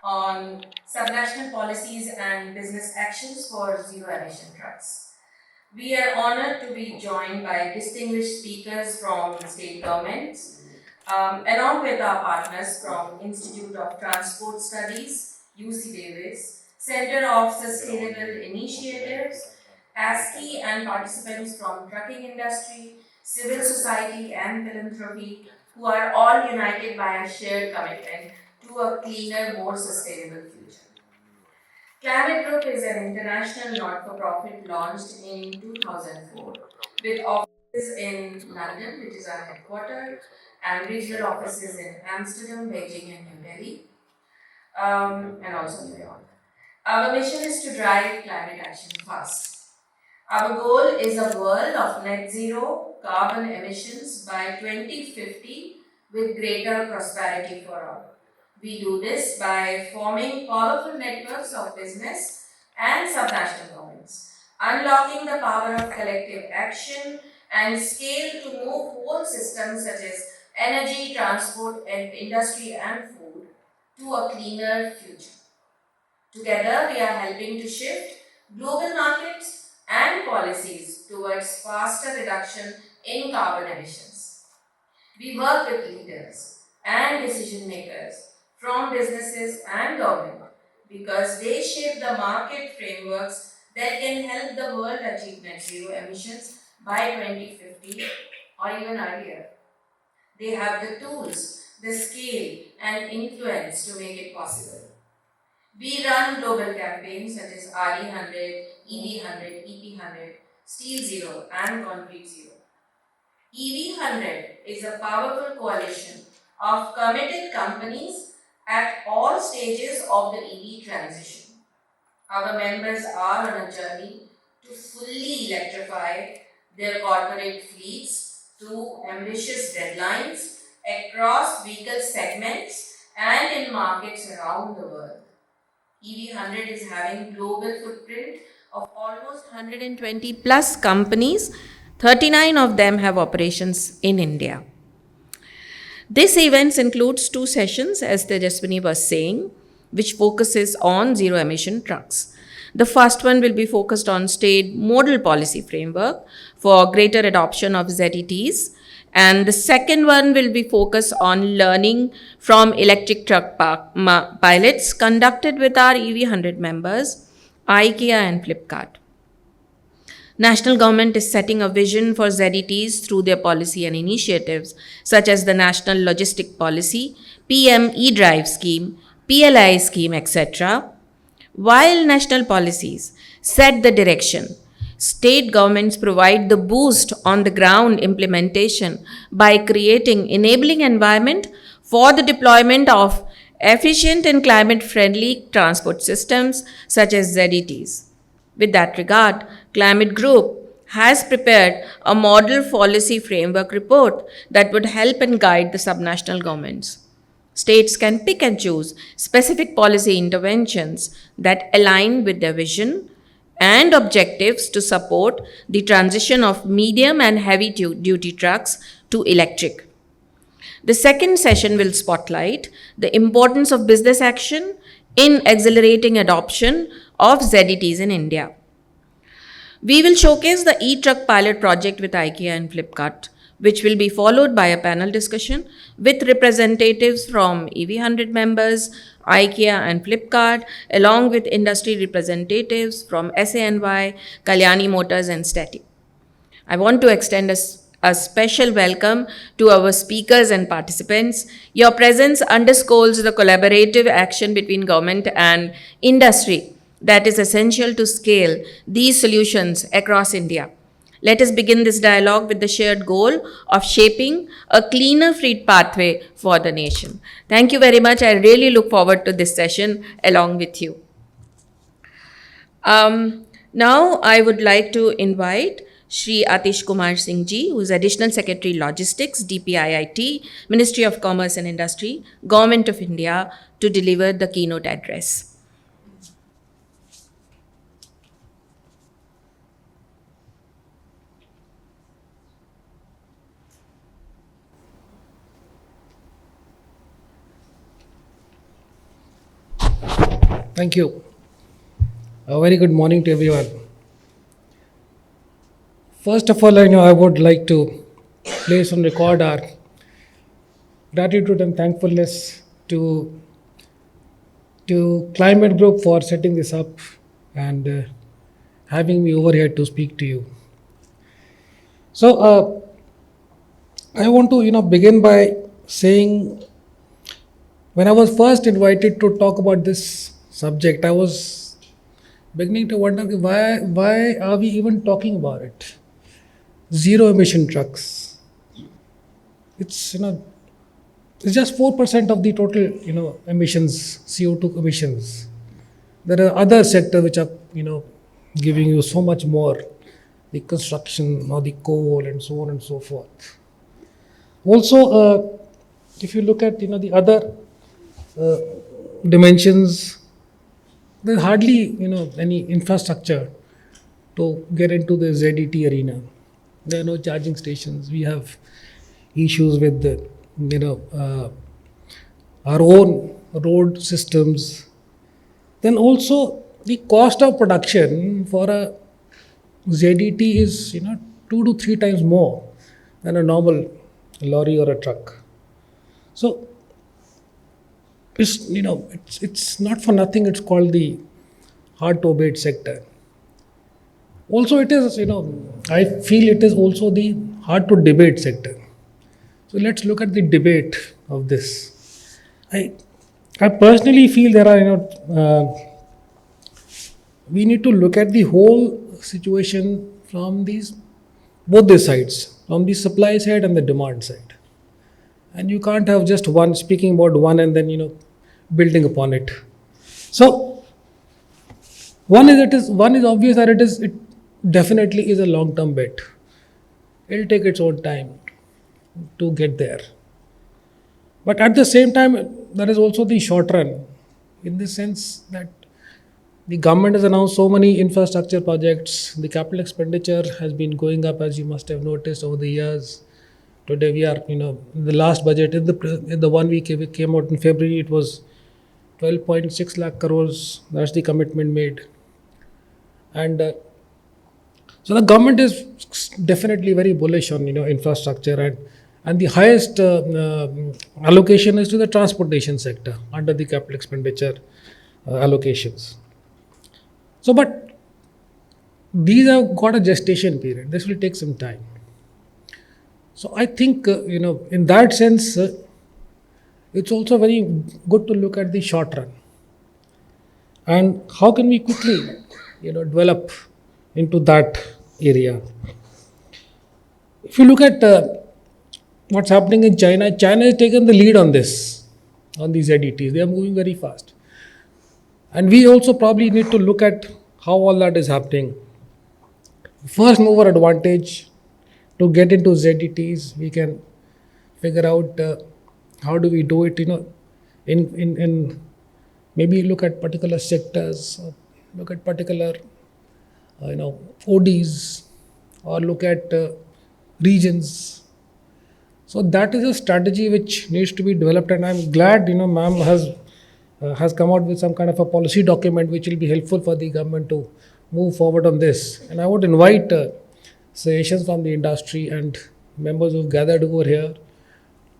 on subnational policies and business actions for zero-emission trucks. We are honored to be joined by distinguished speakers from state governments, along with our partners from Institute of Transport Studies, UC Davis, Center of Sustainable Initiatives, ASCII, and participants from trucking industry, civil society, and philanthropy, who are all united by a shared commitment to a cleaner, more sustainable future. Climate Group is an international not-for-profit launched in 2004 with offices in London, which is our headquarters, and regional offices in Amsterdam, Beijing, and New Delhi, and also New York. Our mission is to drive climate action fast. Our goal is a world of net zero carbon emissions by 2050 with greater prosperity for all. We do this by forming powerful networks of business and subnational governments, unlocking the power of collective action and scale to move whole systems such as energy, transport, and industry and food to a cleaner future. Together, we are helping to shift global markets and policies towards faster reduction in carbon emissions. We work with leaders and decision makers from businesses and government because they shape the market frameworks that can help the world achieve net zero emissions by 2050 or even earlier. They have the tools, the scale, and influence to make it possible. We run global campaigns such as RE100, EV100, EP100, Steel Zero, and Concrete Zero. EV100 is a powerful coalition of committed companies at all stages of the EV transition. Our members are on a journey to fully electrify their corporate fleets through ambitious deadlines across vehicle segments and in markets around the world. EV100 is having global footprint of almost 120 plus companies. 39 of them have operations in India. This event includes 2 sessions, as Tejaswini was saying, which focuses on zero-emission trucks. The first one will be focused on state modal policy framework for greater adoption of ZETs, and the second one will be focused on learning from electric truck pilots conducted with our EV100 members, IKEA and Flipkart. National government is setting a vision for ZETs through their policy and initiatives such as the National Logistic Policy, PM E-Drive Scheme, PLI scheme, etc. While national policies set the direction, state governments provide the boost on the ground implementation by creating enabling environment for the deployment of efficient and climate-friendly transport systems such as ZETs. With that regard, Climate Group has prepared a model policy framework report that would help and guide the subnational governments. States can pick and choose specific policy interventions that align with their vision and objectives to support the transition of medium and heavy duty trucks to electric. The second session will spotlight the importance of business action in accelerating adoption of ZETs in India. We will showcase the e-truck pilot project with IKEA and Flipkart, which will be followed by a panel discussion with representatives from EV100 members, IKEA and Flipkart, along with industry representatives from SANY, Kalyani Motors and Stati. I want to extend a special welcome to our speakers and participants. Your presence underscores the collaborative action between government and industry that is essential to scale these solutions across India. Let us begin this dialogue with the shared goal of shaping a cleaner fleet pathway for the nation. Thank you very much. I really look forward to this session along with you. Now I would like to invite Shri Atish Kumar Singh Ji, who is Additional Secretary Logistics, DPIIT, Ministry of Commerce and Industry, Government of India, to deliver the keynote address. Thank you. A very good morning to everyone. First of all, I would like to place on record our gratitude and thankfulness to Climate Group for setting this up and having me over here to speak to you. So I want to begin by saying when I was first invited to talk about this subject, I was beginning to wonder why are we even talking about it? Zero emission trucks. It's it's just 4% of the total emissions, CO2 emissions. There are other sectors which are giving you so much more, the construction or the coal and so on and so forth. Also, if you look at the other uh, dimensions, there's hardly any infrastructure to get into the ZET arena. There are no charging stations. We have issues with the our own road systems. Then also the cost of production for a ZET is 2 to 3 times more than a normal lorry or a truck. So it's not for nothing. It's called the hard to abate sector. Also, it is I feel it is also the hard to debate sector. So let's look at the debate of this. I I personally feel there are we need to look at the whole situation from these both the sides, from the supply side and the demand side. And you can't have just one speaking about one and then building upon it. So one is obvious that it definitely is a long term bet. It'll take its own time to get there. But at the same time, there is also the short run, in the sense that the government has announced so many infrastructure projects. The capital expenditure has been going up, as you must have noticed over the years. Today we are, in the last budget, in the one week it came out in February, it was 12.6 lakh crores. That's the commitment made. And so the government is definitely very bullish on infrastructure, and the highest allocation is to the transportation sector under the capital expenditure allocations. So, but these have got a gestation period. This will take some time. So I think in that sense, it's also very good to look at the short run and how can we quickly develop into that area. If you look at what's happening in China, China has taken the lead on this, on these ZETs. They are moving very fast. And we also probably need to look at how all that is happening. First mover advantage to get into ZETs, we can figure out how do we do it, in maybe look at particular sectors, or look at particular, ODs, or look at regions. So that is a strategy which needs to be developed, and I'm glad ma'am has come out with some kind of a policy document which will be helpful for the government to move forward on this. And I would invite suggestions from the industry and members who've gathered over here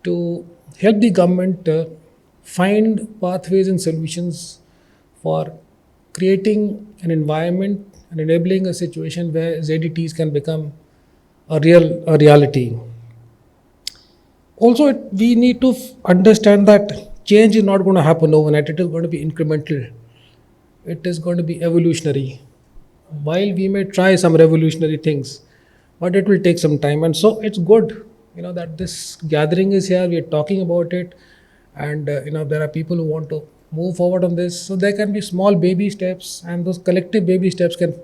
to help the government find pathways and solutions for creating an environment and enabling a situation where ZETs can become a reality. Also, we need to understand that change is not going to happen overnight. It is going to be incremental. It is going to be evolutionary. While we may try some revolutionary things, but it will take some time. And so it's good, that this gathering is here. We are talking about it, and there are people who want to move forward on this. So there can be small baby steps, and those collective baby steps can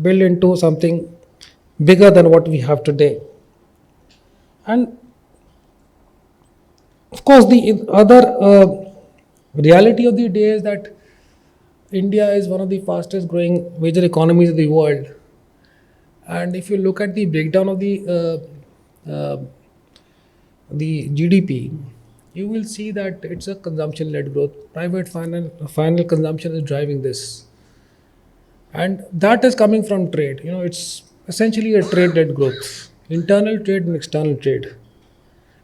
build into something bigger than what we have today. And of course, the other reality of the day is that India is one of the fastest growing major economies of the world. And if you look at the breakdown of the GDP, you will see that it's a consumption-led growth. Private final consumption is driving this, and that is coming from trade. It's essentially a trade-led growth, internal trade and external trade,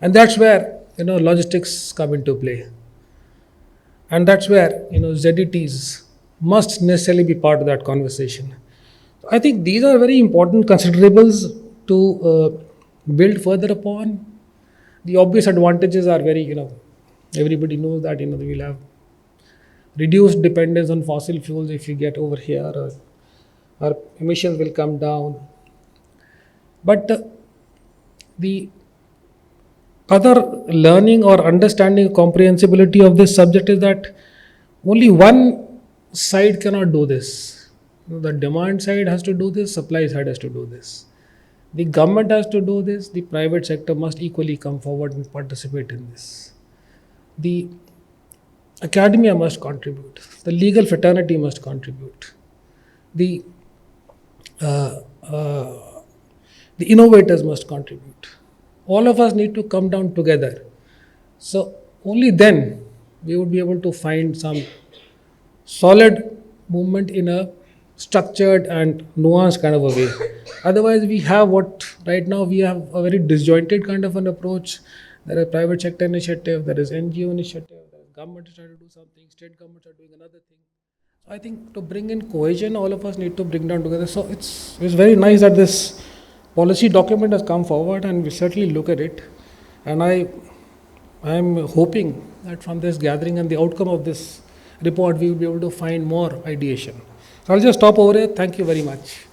and that's where logistics come into play, and that's where ZETs must necessarily be part of that conversation. I think these are very important considerables to build further upon. The obvious advantages are very, everybody knows that we'll have reduced dependence on fossil fuels if we get over here. Our emissions will come down. But the other learning or understanding comprehensibility of this subject is that only one side cannot do this. The demand side has to do this, supply side has to do this. The government has to do this, the private sector must equally come forward and participate in this. The academia must contribute, the legal fraternity must contribute, the uh, uh, the innovators must contribute. All of us need to come down together. So only then we would be able to find some solid movement in a structured and nuanced kind of a way. Otherwise, we have what right now we have a very disjointed kind of an approach. There is private sector initiative, there is NGO initiative, there is government is trying to do something, state governments are doing another thing. So I think to bring in cohesion, all of us need to bring down together. So it's very nice that this policy document has come forward, and we certainly look at it. And I am hoping that from this gathering and the outcome of this report, we will be able to find more ideation. So I'll just stop over here. Thank you very much.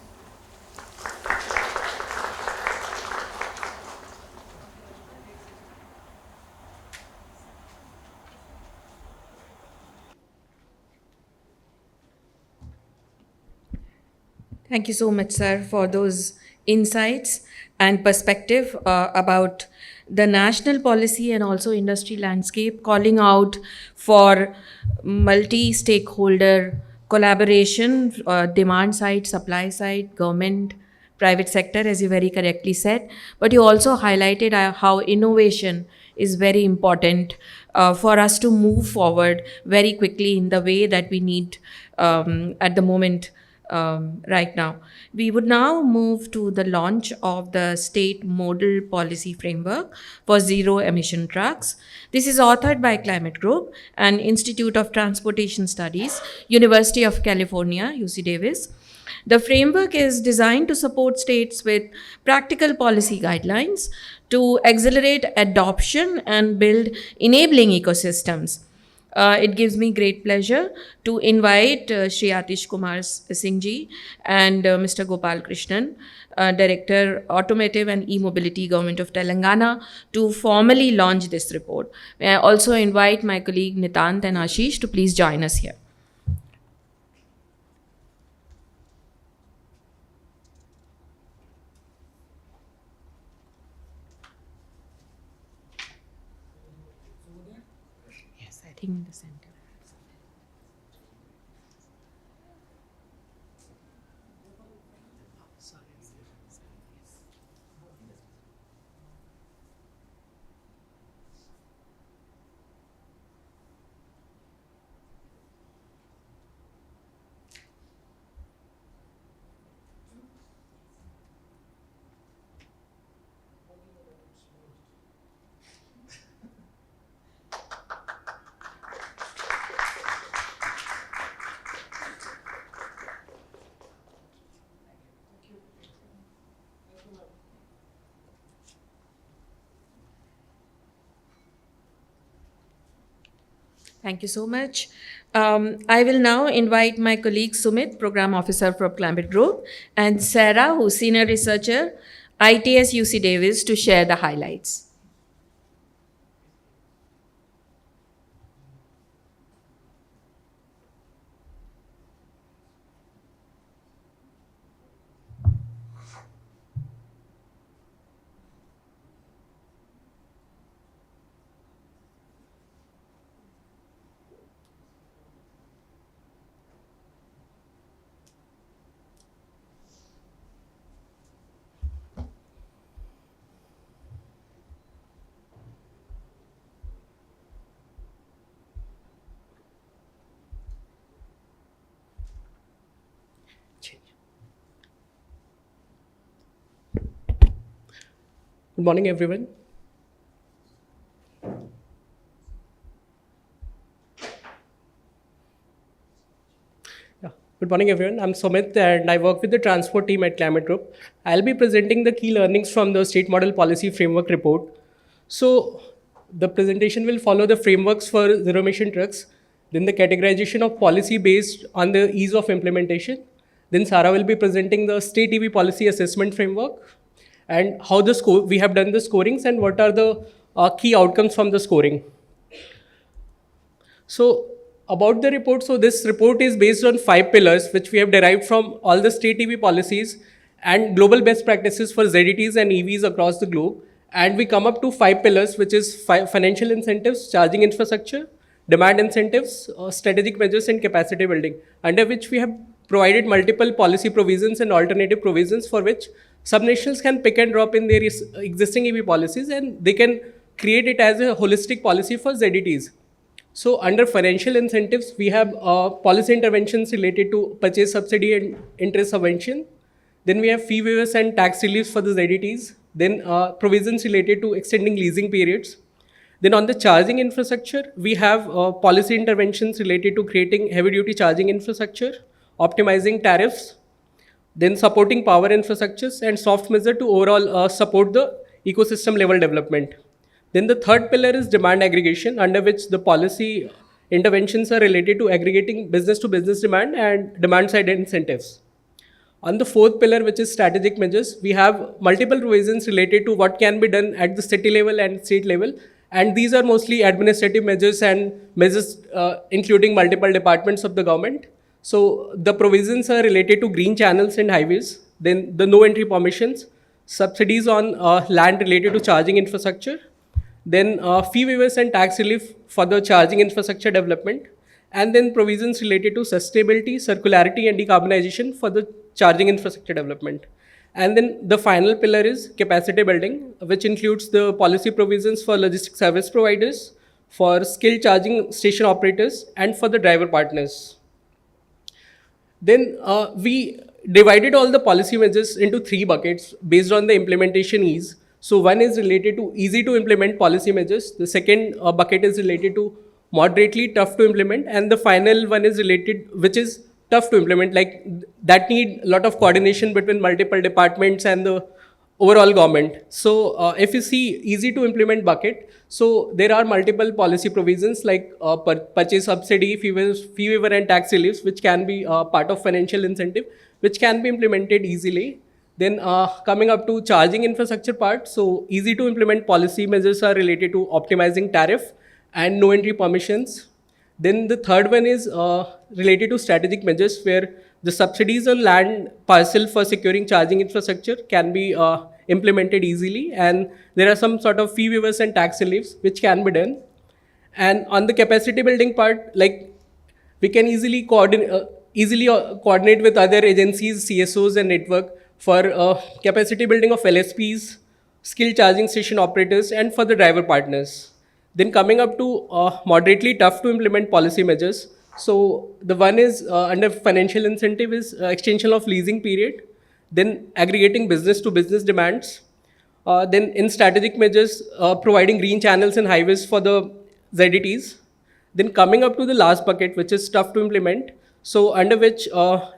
Thank you so much, sir, for those insights and perspective about the national policy and also industry landscape, calling out for multi-stakeholder collaboration, demand side, supply side, government, private sector, as you very correctly said. But you also highlighted how innovation is very important for us to move forward very quickly in the way that we need at the moment right now. We would now move to the launch of the state model policy framework for zero emission trucks. This is authored by Climate Group and Institute of Transportation Studies, University of California, UC Davis. The framework is designed to support states with practical policy guidelines to accelerate adoption and build enabling ecosystems. It gives me great pleasure to invite Shri Atish Kumar Singh ji and Mr. Gopal Krishnan, Director, Automotive and E-Mobility, Government of Telangana, to formally launch this report. May I also invite my colleague Nitant and Ashish to please join us here. Yes, I think in the center. Thank you so much. I will now invite my colleague Sumit, Program Officer from Climate Group, and Sarah, who's Senior Researcher, ITS UC Davis, to share the highlights. Good morning, everyone. Good morning, everyone. I'm Sumit, and I work with the transport team at Climate Group. I'll be presenting the key learnings from the State Model Policy Framework report. So, the presentation will follow the frameworks for zero-emission trucks, then the categorization of policy based on the ease of implementation. Then Sarah will be presenting the State EV Policy Assessment Framework and how we have done the scorings and what are the key outcomes from the scoring. So about the report, so this report is based on 5 pillars which we have derived from all the state EV policies and global best practices for ZETs and EVs across the globe. And we come up to 5 pillars, which is financial incentives, charging infrastructure, demand incentives, strategic measures and capacity building, under which we have provided multiple policy provisions and alternative provisions for which subnationals can pick and drop in their existing EV policies, and they can create it as a holistic policy for ZETs. So under financial incentives, we have policy interventions related to purchase subsidy and interest subvention. Then we have fee waivers and tax reliefs for the ZETs. Then provisions related to extending leasing periods. Then on the charging infrastructure, we have policy interventions related to creating heavy duty charging infrastructure, optimizing tariffs, then supporting power infrastructures and soft measure to overall support the ecosystem level development. Then the third pillar is demand aggregation, under which the policy interventions are related to aggregating business to business demand and demand side incentives. On the fourth pillar, which is strategic measures, we have multiple provisions related to what can be done at the city level and state level. And these are mostly administrative measures and measures including multiple departments of the government. So the provisions are related to green channels and highways, then the no entry permissions, subsidies on land related to charging infrastructure, then fee waivers and tax relief for the charging infrastructure development, and then provisions related to sustainability, circularity and decarbonization for the charging infrastructure development. And then the final pillar is capacity building, which includes the policy provisions for logistics service providers, for skilled charging station operators, and for the driver partners. Then we divided all the policy measures into 3 buckets based on the implementation ease. So one is related to easy to implement policy measures. The second bucket is related to moderately tough to implement. And the final one is related, which is tough to implement, like that need a lot of coordination between multiple departments and the overall government. So if you see easy to implement bucket, so there are multiple policy provisions like purchase subsidy, fee waiver and tax reliefs, which can be part of financial incentive, which can be implemented easily. Then coming up to charging infrastructure part, so easy to implement policy measures are related to optimizing tariff and no entry permissions. Then the third one is related to strategic measures, where the subsidies on land parcel for securing charging infrastructure can be implemented easily, and there are some sort of fee waivers and tax reliefs which can be done. And on the capacity building part, like we can easily coordinate with other agencies, CSOs and network for capacity building of LSPs, skilled charging station operators, and for the driver partners. Then coming up to moderately tough to implement policy measures. So the one is under financial incentive is extension of leasing period, then aggregating business to business demands, then in strategic measures, providing green channels and highways for the ZETs. Then coming up to the last bucket, which is tough to implement. So under which,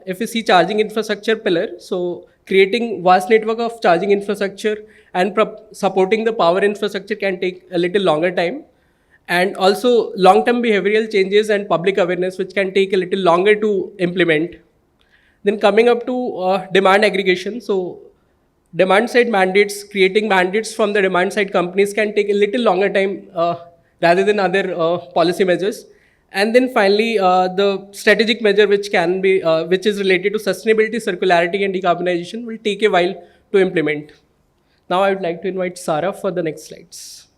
if you see charging infrastructure pillar, so creating vast network of charging infrastructure and supporting the power infrastructure can take a little longer time. And also long-term behavioral changes and public awareness, which can take a little longer to implement. Then coming up to demand aggregation. So demand side mandates, creating mandates from the demand side companies can take a little longer time rather than other policy measures. And then finally, the strategic measure which can be, which is related to sustainability, circularity and decarbonization will take a while to implement. Now I would like to invite Sarah for the next slides.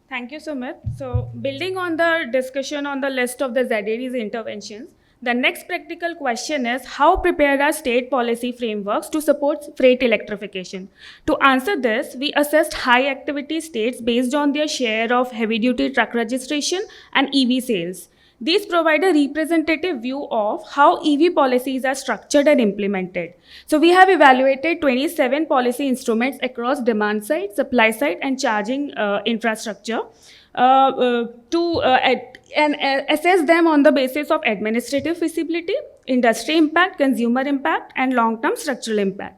Thank you, Sumit. So building on the discussion on the list of the ZETs interventions, the next practical question is how prepare our state policy frameworks to support freight electrification? To answer this, we assessed high activity states based on their share of heavy duty truck registration and EV sales. These provide a representative view of how EV policies are structured and implemented. So we have evaluated 27 policy instruments across demand side, supply side, and charging infrastructure and assess them on the basis of administrative feasibility, industry impact, consumer impact, and long-term structural impact.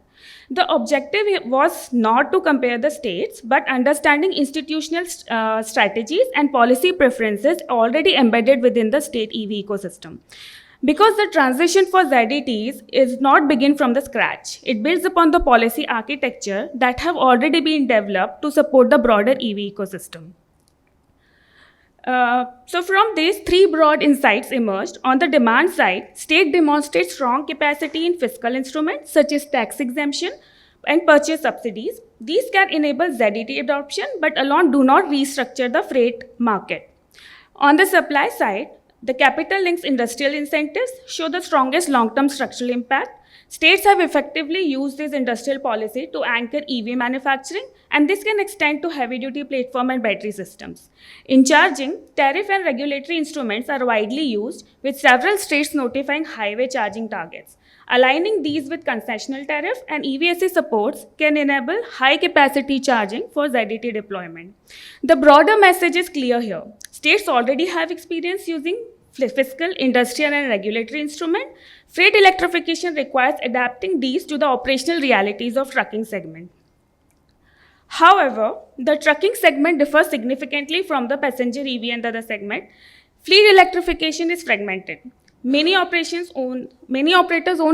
The objective was not to compare the states, but understanding institutional strategies and policy preferences already embedded within the state EV ecosystem. Because the transition for ZETs is not begin from the scratch. It builds upon the policy architecture that have already been developed to support the broader EV ecosystem. So from these, three broad insights emerged. On the demand side, state demonstrates strong capacity in fiscal instruments such as tax exemption and purchase subsidies. These can enable ZET adoption, but alone do not restructure the freight market. On the supply side, the capital links industrial incentives show the strongest long-term structural impact. States have effectively used this industrial policy to anchor EV manufacturing, and this can extend to heavy-duty platform and battery systems. In charging, tariff and regulatory instruments are widely used, with several states notifying highway charging targets. Aligning these with concessional tariff and EVSE supports can enable high-capacity charging for ZET deployment. The broader message is clear here. States already have experience using fiscal, industrial, and regulatory instrument. Freight electrification requires adapting these to the operational realities of trucking segment. However, the trucking segment differs significantly from the passenger EV and other segment. Fleet electrification is fragmented. Many operators own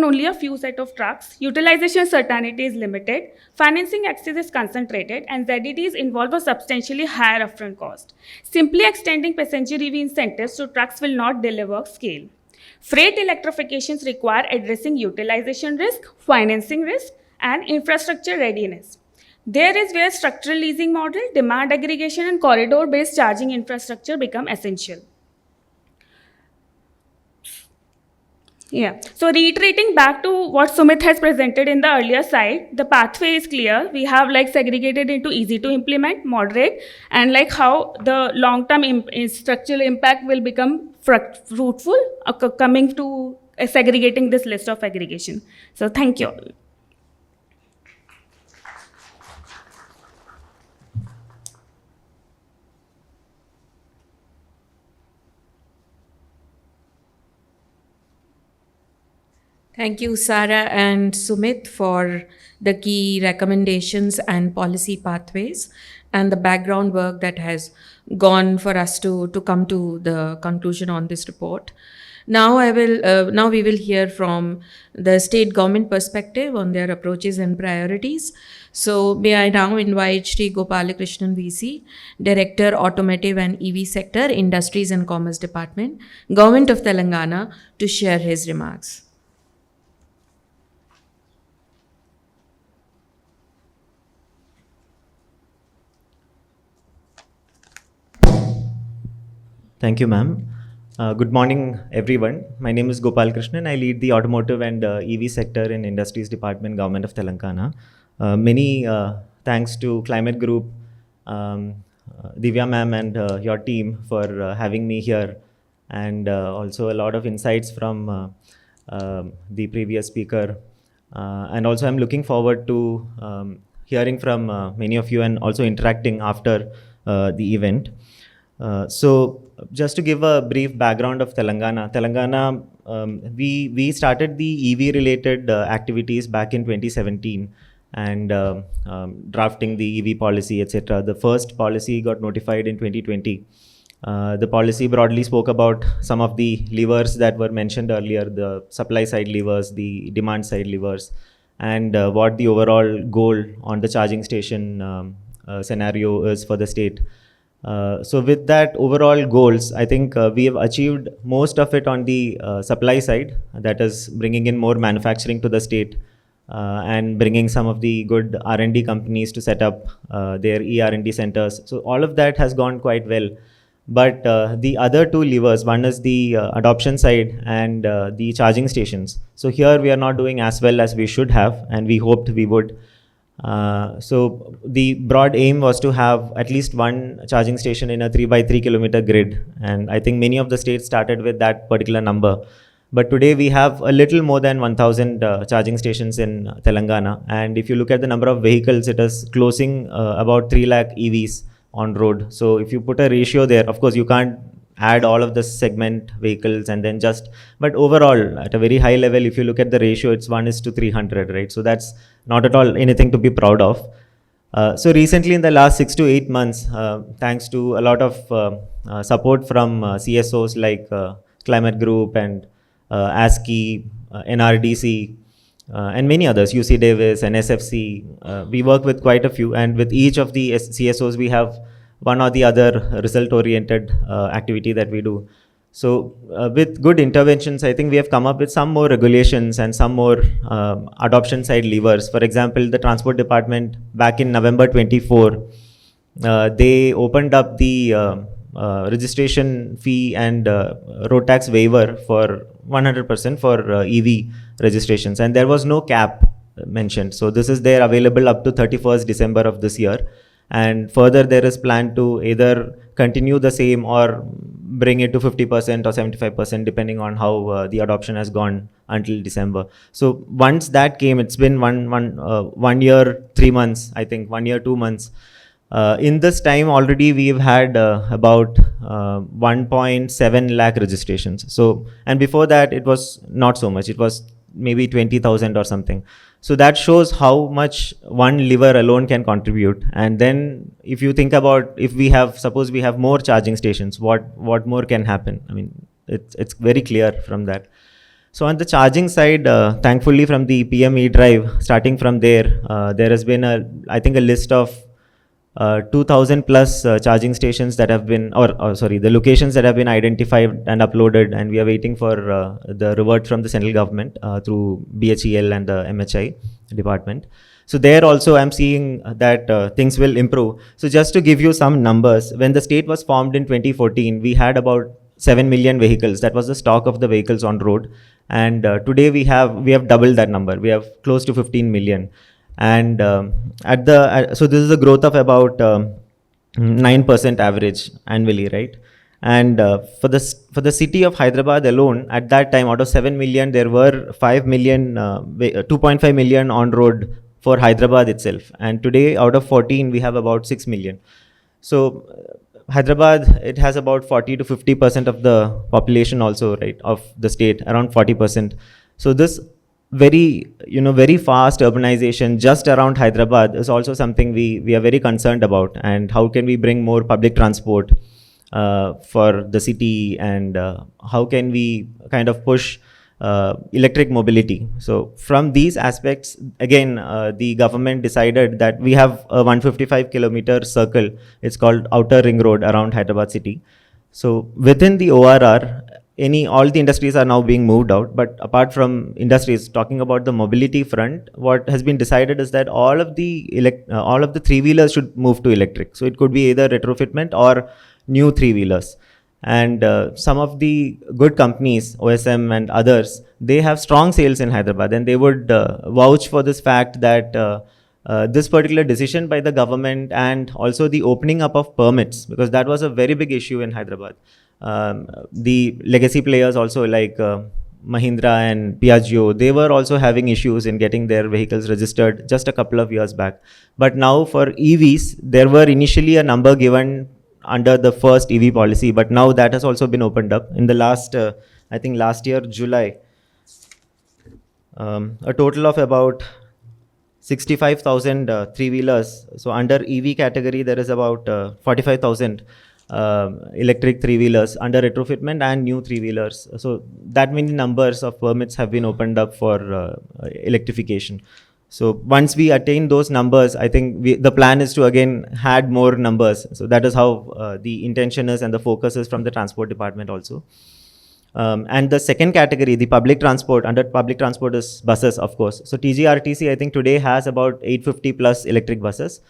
only a few set of trucks. Utilization certainty is limited. Financing access is concentrated, and ZETs involve a substantially higher upfront cost. Simply extending passenger EV incentives to trucks will not deliver scale. Freight electrifications require addressing utilization risk, financing risk, and infrastructure readiness. There is where structural leasing model, demand aggregation, and corridor-based charging infrastructure become essential. Yeah. So reiterating back to what Sumit has presented in the earlier slide, the pathway is clear. We have like segregated into easy to implement, moderate, and like how the long-term structural impact will become fruitful, coming to segregating this list of aggregation. So thank you. Thank you, Sarah and Sumit, for the key recommendations and policy pathways and the background work that has gone for us to come to the conclusion on this report. Now we will hear from the state government perspective on their approaches and priorities. So may I now invite Shri Gopalakrishnan VC, Director, Automotive and EV Sector, Industries and Commerce Department, Government of Telangana, to share his remarks. Thank you, ma'am. Good morning, everyone. My name is Gopal Krishnan. I lead the Automotive and EV Sector in Industries Department, Government of Telangana. Many thanks to Climate Group, Divya ma'am and your team for having me here, and also a lot of insights from the previous speaker. And also I'm looking forward to hearing from many of you and also interacting after the event. So just to give a brief background of Telangana, we started the EV related activities back in 2017 and drafting the EV policy, etc. The first policy got notified in 2020. The policy broadly spoke about some of the levers that were mentioned earlier, the supply side levers, the demand side levers, and what the overall goal on the charging station scenario is for the state. So with that overall goals, I think we have achieved most of it on the supply side, that is bringing in more manufacturing to the state and bringing some of the good R&D companies to set up their ER&D centers. So all of that has gone quite well. But the other two levers, one is the adoption side and the charging stations. So here we are not doing as well as we should have, and we hoped we would. So the broad aim was to have at least one charging station in a 3 by 3 kilometer grid, and I think many of the states started with that particular number. But today we have a little more than 1,000 charging stations in Telangana, and if you look at the number of vehicles, it is closing about 3 lakh EVs on road. So if you put a ratio there, of course you can't add all of the segment vehicles and then just, but overall at a very high level, if you look at the ratio, it's 1:300, right? So that's not at all anything to be proud of. So recently in the last 6 to 8 months, thanks to a lot of support from CSOs like Climate Group and ASCII, NRDC, and many others, UC Davis and SFC. We work with quite a few, and with each of the CSOs, we have one or the other result-oriented activity that we do. So with good interventions, I think we have come up with some more regulations and some more adoption side levers. For example, the Transport Department back in November 24, they opened up the registration fee and road tax waiver for 100% for EV registrations, and there was no cap mentioned. So this is there available up to 31st December of this year, and further there is plan to either continue the same or bring it to 50% or 75% depending on how the adoption has gone until December. So once that came, it's been 1 year 3 months, I think 1 year 2 months. In this time already we've had about 1.7 lakh registrations. So, and before that it was not so much, it was maybe 20,000 or something. So that shows how much one lever alone can contribute. And then if you think about, if we have, suppose we have more charging stations, what more can happen? I mean, it's very clear from that. So on the charging side, thankfully from the PME drive, starting from there, there has been I think a list of 2,000 plus charging stations that have been, the locations that have been identified and uploaded, and we are waiting for the revert from the central government through BHEL and the MHI department. So there also I'm seeing that things will improve. So just to give you some numbers, when the state was formed in 2014, we had about 7 million vehicles. That was the stock of the vehicles on road. And today we have doubled that number. We have close to 15 million. And so this is a growth of about 9% average annually, right? And for the city of Hyderabad alone, at that time, out of 7 million, there were 5 million, 2.5 million on road for Hyderabad itself. And today, out of 14, we have about 6 million. So Hyderabad, it has about 40 to 50% of the population also, right, of the state, around 40%. So this very fast urbanization just around Hyderabad is also something we are very concerned about. And how can we bring more public transport for the city, and how can we kind of push electric mobility? So from these aspects, again, the government decided that we have a 155 kilometer circle. It's called Outer Ring Road around Hyderabad city. So within the ORR, all the industries are now being moved out. But apart from industries, talking about the mobility front, what has been decided is that all of the three-wheelers should move to electric. So it could be either retrofitment or new three-wheelers. And some of the good companies, OSM and others, they have strong sales in Hyderabad, and they would vouch for this fact that this particular decision by the government, and also the opening up of permits, because that was a very big issue in Hyderabad. The legacy players also like Mahindra and Piaggio, they were also having issues in getting their vehicles registered just a couple of years back. But now for EVs, there were initially a number given under the first EV policy, but now that has also been opened up. In the last, I think last year, July, a total of about 65,000 three-wheelers. So under EV category, there is about 45,000 electric three-wheelers under retrofitment and new three-wheelers. So that many numbers of permits have been opened up for electrification. So once we attain those numbers, I think the plan is to again add more numbers. So that is how the intention is, and the focus is from the transport department also. And the second category, the public transport, under public transport is buses, of course. So TGRTC, I think today has about 850 plus electric buses.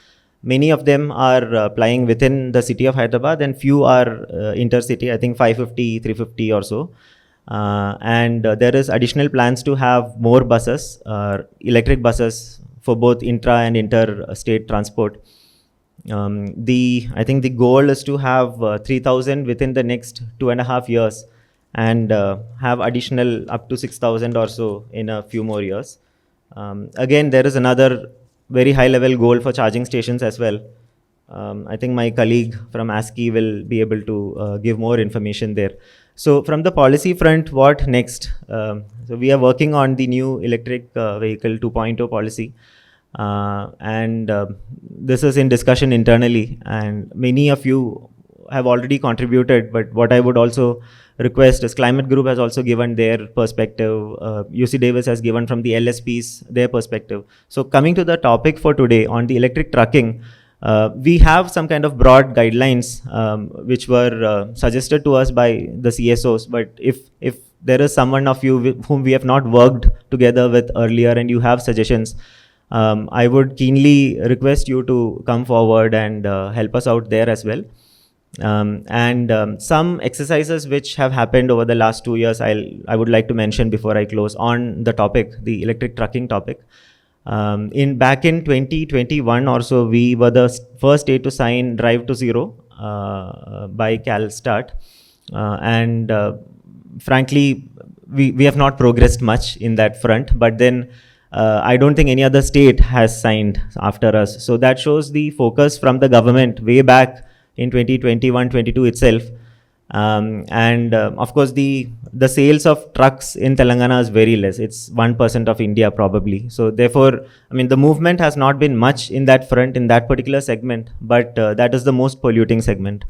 Many of them are plying within the city of Hyderabad, and few are intercity, I think 550, 350 or so. And there is additional plans to have more buses, electric buses for both intra and inter-state transport. I think the goal is to have 3,000 within the next 2.5 years, and have additional up to 6,000 or so in a few more years. Again, there is another very high-level goal for charging stations as well. I think my colleague from ASCII will be able to give more information there. So from the policy front, what next? So we are working on the new electric vehicle 2.0 policy. And this is in discussion internally, and many of you have already contributed, but what I would also request is Climate Group has also given their perspective, UC Davis has given from the LSPs their perspective. So coming to the topic for today on the electric trucking, we have some kind of broad guidelines which were suggested to us by the CSOs, but if there is someone of you whom we have not worked together with earlier and you have suggestions, I would keenly request you to come forward and help us out there as well. Some exercises which have happened over the last 2 years, I would like to mention before I close on the topic, the electric trucking topic. Back in 2021 or so, we were the first state to sign Drive to Zero by CalStart, and frankly, we have not progressed much in that front. But then I don't think any other state has signed after us. So that shows the focus from the government way back in 2021-22 itself. Of course, the sales of trucks in Telangana is very less. It's 1% of India probably. So therefore, I mean, the movement has not been much in that front, in that particular segment, but that is the most polluting segment.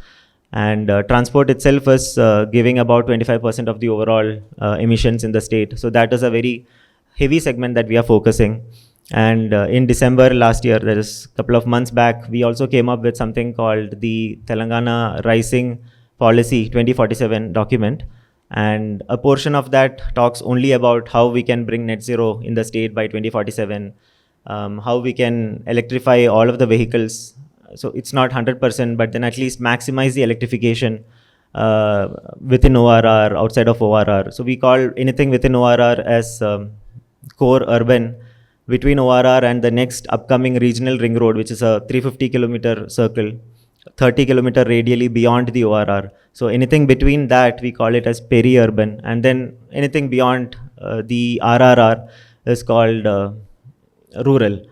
And transport itself is giving about 25% of the overall emissions in the state. So that is a very heavy segment that we are focusing. And in December last year, that is a couple of months back, we also came up with something called the Telangana Rising Policy 2047 document. And a portion of that talks only about how we can bring net zero in the state by 2047, how we can electrify all of the vehicles. So it's not 100%, but then at least maximize the electrification within ORR, outside of ORR. So we call anything within ORR as core urban. Between ORR and the next upcoming regional ring road, which is a 350-kilometer circle, 30-kilometer radially beyond the ORR. So anything between that, we call it as peri-urban. And then anything beyond the RRR is called rural.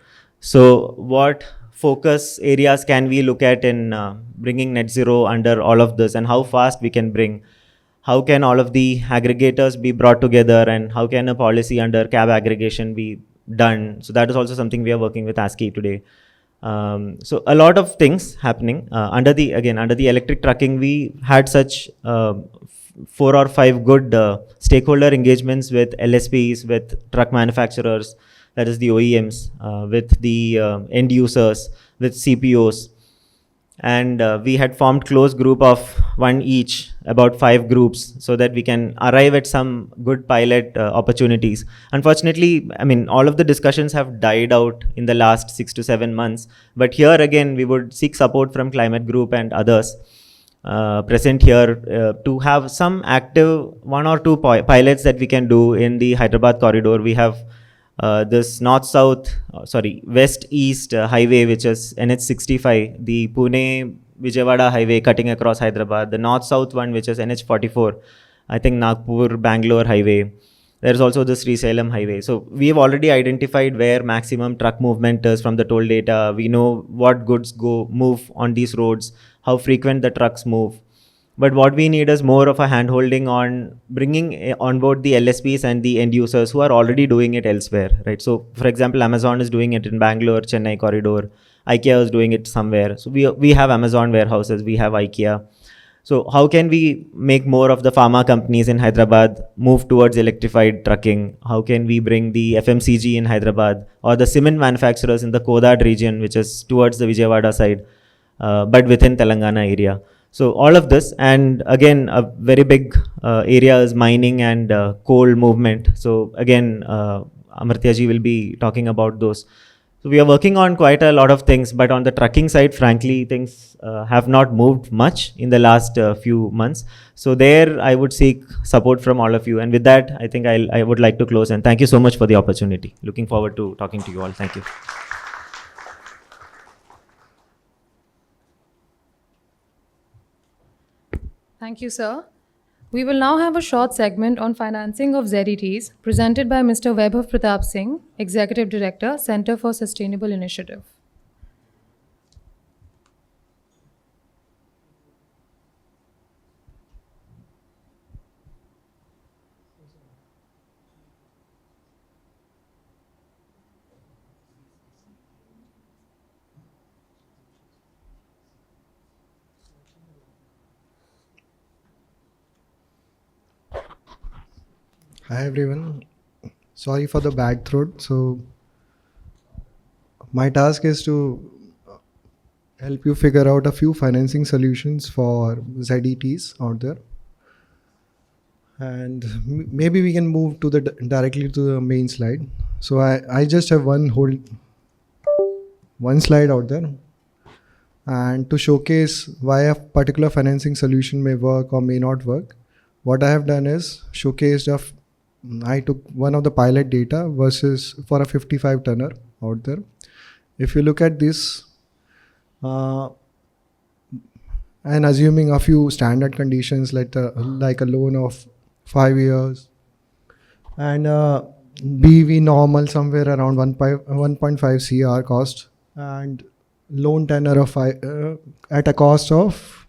So what focus areas can we look at in bringing net zero under all of this, and how fast we can bring? How can all of the aggregators be brought together, and how can a policy under cab aggregation be done? So that is also something we are working with ASCII today. So a lot of things happening under the electric trucking. We had such 4 or 5 good stakeholder engagements with LSPs, with truck manufacturers, that is the OEMs, with the end users, with CPOs. And we had formed close group of 1 each, about 5 groups, so that we can arrive at some good pilot opportunities. Unfortunately, I mean, all of the discussions have died out in the last 6 to 7 months. But here again, we would seek support from Climate Group and others present here to have some active 1 or 2 pilots that we can do in the Hyderabad corridor. We have this west-east highway, which is NH65, the Pune-Vijayawada highway cutting across Hyderabad, the north-south one, which is NH44, I think Nagpur-Bangalore highway. There's also the Sri-Salem highway. So we've already identified where maximum truck movement is from the toll data. We know what goods move on these roads, how frequent the trucks move. But what we need is more of a hand-holding on bringing on board the LSPs and the end users who are already doing it elsewhere, right? So, for example, Amazon is doing it in Bangalore, Chennai corridor. IKEA is doing it somewhere. So we have Amazon warehouses, we have IKEA. So how can we make more of the pharma companies in Hyderabad move towards electrified trucking? How can we bring the FMCG in Hyderabad, or the cement manufacturers in the Kodad region, which is towards the Vijayawada side, but within Telangana area? So all of this, and again, a very big area is mining and coal movement. So again, Amartya ji will be talking about those. So we are working on quite a lot of things, but on the trucking side, frankly, things have not moved much in the last few months. So there, I would seek support from all of you. And with that, I think I would like to close. And thank you so much for the opportunity. Looking forward to talking to you all. Thank you. Thank you, sir. We will now have a short segment on financing of ZETs presented by Mr. Vaibhav Pratap Singh, Executive Director, Center for Sustainable Initiative. Hi everyone. Sorry for the bad throat. So my task is to help you figure out a few financing solutions for ZETs out there. And maybe we can move to the directly to the main slide. So I just have one slide out there. And to showcase why a particular financing solution may work or may not work, what I have done is showcased I took one of the pilot data versus for a 55 tonner out there. If you look at this, and assuming a few standard conditions like a loan of 5 years and BV normal somewhere around 1.5 CR cost and loan tenor of at a cost of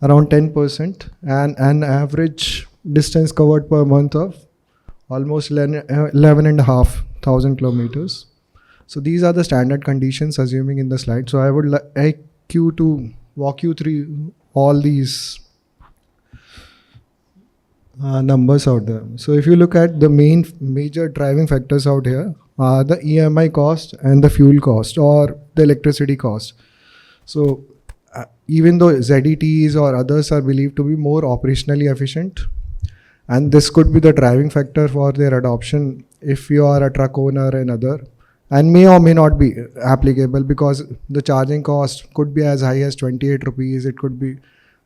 around 10% and an average distance covered per month of almost 11,500 kilometers. So these are the standard conditions assuming in the slide. So I would like you to walk you through all these numbers out there. So if you look at the major driving factors out here are the EMI cost and the fuel cost or the electricity cost. So even though ZETs or others are believed to be more operationally efficient, and this could be the driving factor for their adoption if you are a truck owner and other, and may or may not be applicable because the charging cost could be as high as 28 rupees, it could be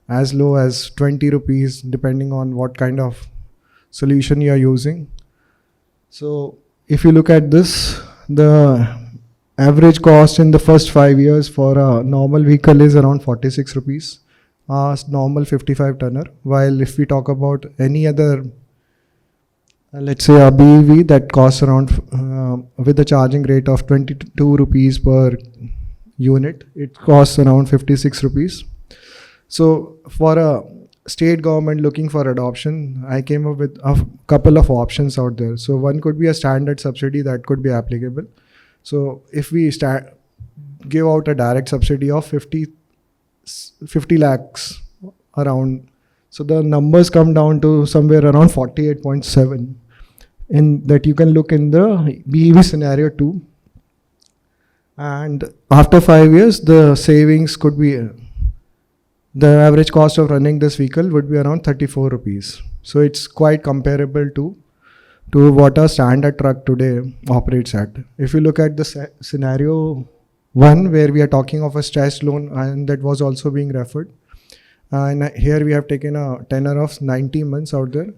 as low as 20 rupees depending on what kind of solution you are using. So if you look at this, the average cost in the first 5 years for a normal vehicle is around 46 rupees. Normal 55 tonner, while if we talk about any other let's say a BEV that costs around with a charging rate of 22 rupees per unit, it costs around 56 rupees. So for a state government looking for adoption, I came up with a couple of options out there. So one could be a standard subsidy that could be applicable. So if we give out a direct subsidy of 50 lakhs around, so the numbers come down to somewhere around 48.7 in that you can look in the BEV scenario too. And after 5 years, the savings could be, the average cost of running this vehicle would be around 34 rupees. So it's quite comparable to what a standard truck today operates at. If you look at the scenario 1 where we are talking of a stretched loan, and that was also being referred, and here we have taken a tenor of 90 months out there.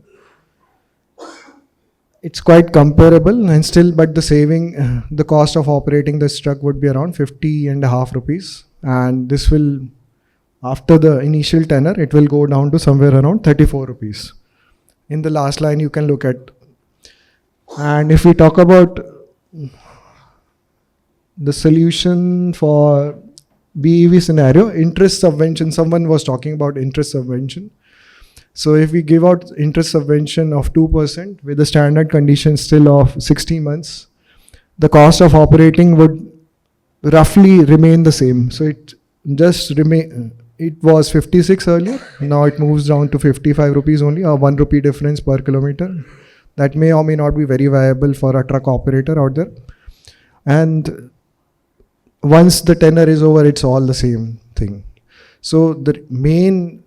It's quite comparable and still, but the saving, the cost of operating this truck would be around 50.5 rupees, and this will, after the initial tenor, it will go down to somewhere around 34 rupees. In the last line you can look at. And if we talk about the solution for BEV scenario, interest subvention, someone was talking about interest subvention. So if we give out interest subvention of 2% with the standard condition still of 60 months, the cost of operating would roughly remain the same. So it just it was 56 earlier, now it moves down to 55 rupees only, a 1 rupee difference per kilometer. That may or may not be very viable for a truck operator out there. And once the tenor is over, it's all the same thing. So the main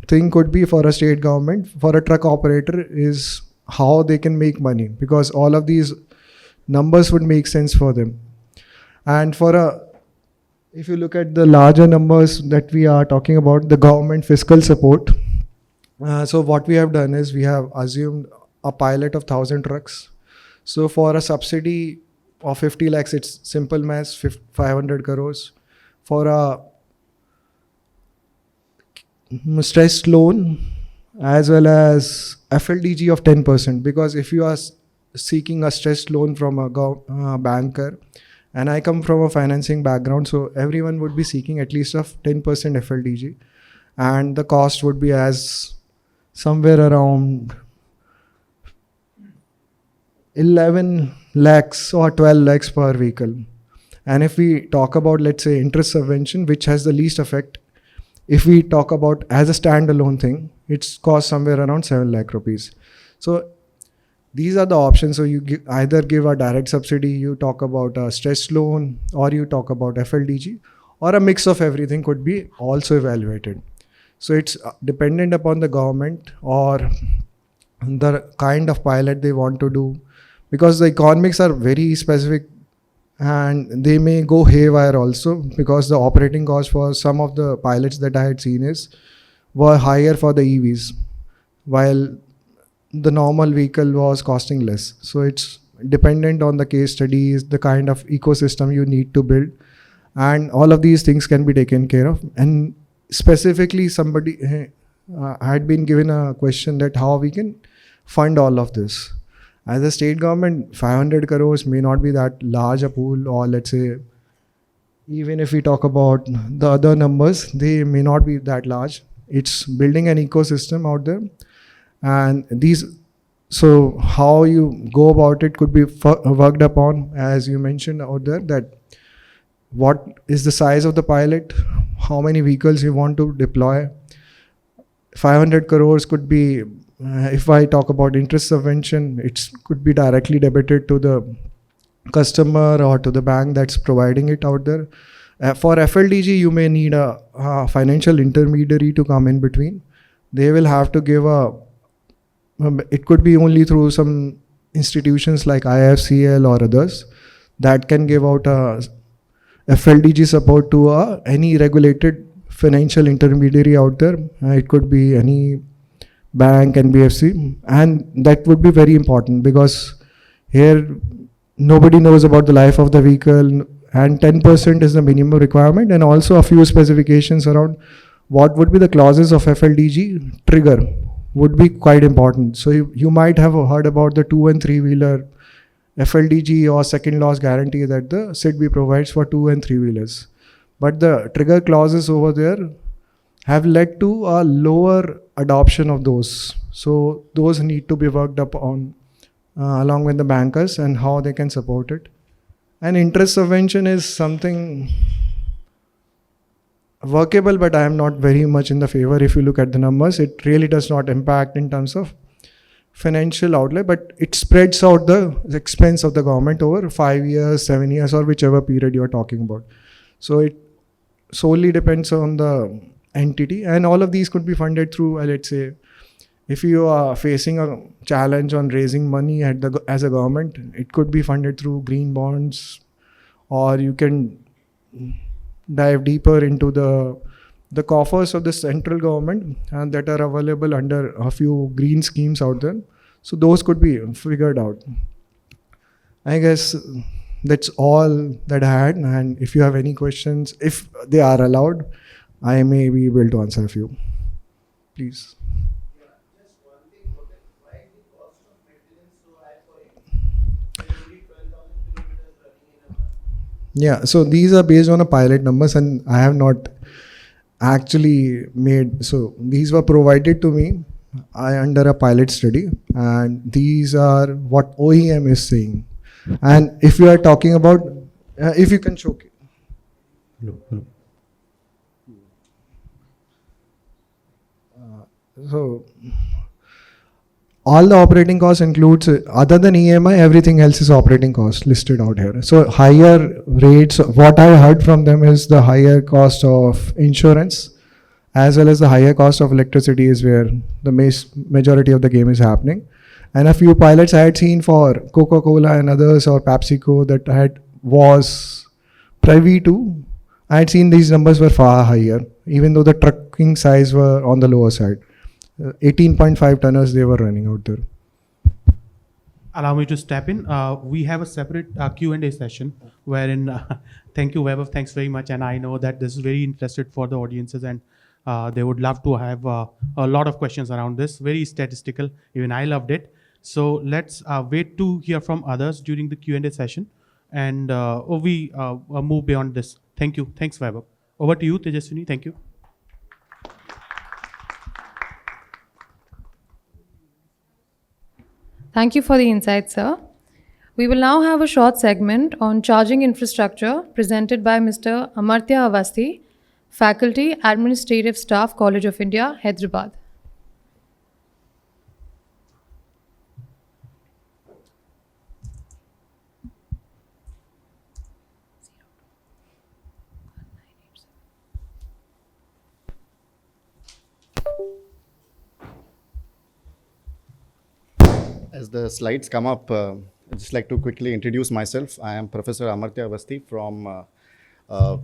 thing could be for a state government, for a truck operator, is how they can make money, because all of these numbers would make sense for them. And if you look at the larger numbers that we are talking about, the government fiscal support. So what we have done is we have assumed a pilot of 1,000 trucks. So for a subsidy of 50 lakhs, it's simple maths, 500 crores. For a stressed loan as well as FLDG of 10%, because if you are seeking a stressed loan from a banker, and I come from a financing background, so everyone would be seeking at least of 10% FLDG, and the cost would be as somewhere around 11 lakhs or 12 lakhs per vehicle. And if we talk about, let's say, interest subvention, which has the least effect, if we talk about as a standalone thing, it's cost somewhere around 7 lakh rupees. So these are the options. So you either give a direct subsidy, you talk about a stress loan, or you talk about FLDG, or a mix of everything could be also evaluated. So it's dependent upon the government or the kind of pilot they want to do, because the economics are very specific and they may go haywire also, because the operating cost for some of the pilots that I had seen were higher for the EVs, while the normal vehicle was costing less. So it's dependent on the case studies, the kind of ecosystem you need to build, and all of these things can be taken care of. And specifically, somebody had been given a question that how we can fund all of this. As a state government, 500 crores may not be that large a pool, or let's say, even if we talk about the other numbers, they may not be that large. It's building an ecosystem out there. And so how you go about it could be worked upon, as you mentioned out there, that what is the size of the pilot, how many vehicles you want to deploy. 500 crores could be, if I talk about interest subvention, it could be directly debited to the customer or to the bank that's providing it out there. For FLDG, you may need a financial intermediary to come in between. They will have to give it could be only through some institutions like IFCL or others that can give out FLDG support to any regulated financial intermediary out there. It could be any bank, NBFC, and that would be very important, because here nobody knows about the life of the vehicle, and 10% is the minimum requirement, and also a few specifications around what would be the clauses of FLDG trigger would be quite important. So you might have heard about the 2 and 3 wheeler FLDG or second loss guarantee that the SIDBI provides for 2 and 3 wheelers. But the trigger clauses over there have led to a lower adoption of those. So those need to be worked up on along with the bankers and how they can support it. And interest subvention is something workable, but I am not very much in the favor. If you look at the numbers, it really does not impact in terms of financial outlay, but it spreads out the expense of the government over 5 years, 7 years, or whichever period you are talking about. So it solely depends on the entity, and all of these could be funded through, let's say, if you are facing a challenge on raising money as a government, it could be funded through green bonds, or you can dive deeper into the coffers of the central government and that are available under a few green schemes out there. So those could be figured out. I guess that's all that I had. And if you have any questions, if they are allowed, I may be able to answer a few. Please. Yeah, so these are based on a pilot numbers, and I have not actually made, so these were provided to me under a pilot study, and these are what OEM is saying. And if you are talking about, if you can show. So all the operating costs includes, other than EMI, everything else is operating cost listed out here. So higher rates, what I heard from them is the higher cost of insurance as well as the higher cost of electricity is where the majority of the game is happening. And a few pilots I had seen for Coca-Cola and others, or PepsiCo, that was Prior V2, I had seen these numbers were far higher, even though the trucking size were on the lower side. 18.5 tonners they were running out there. Allow me to step in. We have a separate Q&A session wherein, thank you, Vaibhav, thanks very much. And I know that this is very interested for the audiences and they would love to have a lot of questions around this. Very statistical, even I loved it. So let's wait to hear from others during the Q&A session and we move beyond this. Thank you. Thanks, Vaibhav. Over to you, Tejaswini. Thank you. Thank you for the insight, sir. We will now have a short segment on charging infrastructure presented by Mr. Amartya Avasti, Faculty, Administrative Staff, College of India, Hyderabad. As the slides come up, I'd just like to quickly introduce myself. I am Professor Amartya Avasti from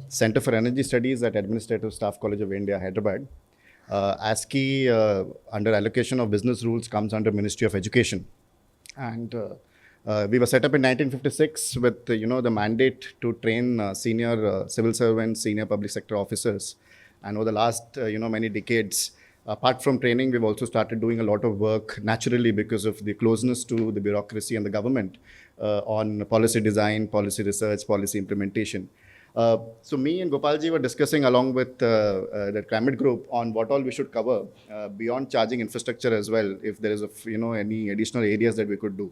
Center for Energy Studies at Administrative Staff College of India, Hyderabad. ASCII, under allocation of business rules, comes under Ministry of Education. And we were set up in 1956 with, the mandate to train senior civil servants, senior public sector officers. And over the last, many decades, apart from training, we've also started doing a lot of work naturally because of the closeness to the bureaucracy and the government on policy design, policy research, policy implementation. So me and Gopalji were discussing along with the climate group on what all we should cover beyond charging infrastructure as well, if there is any additional areas that we could do.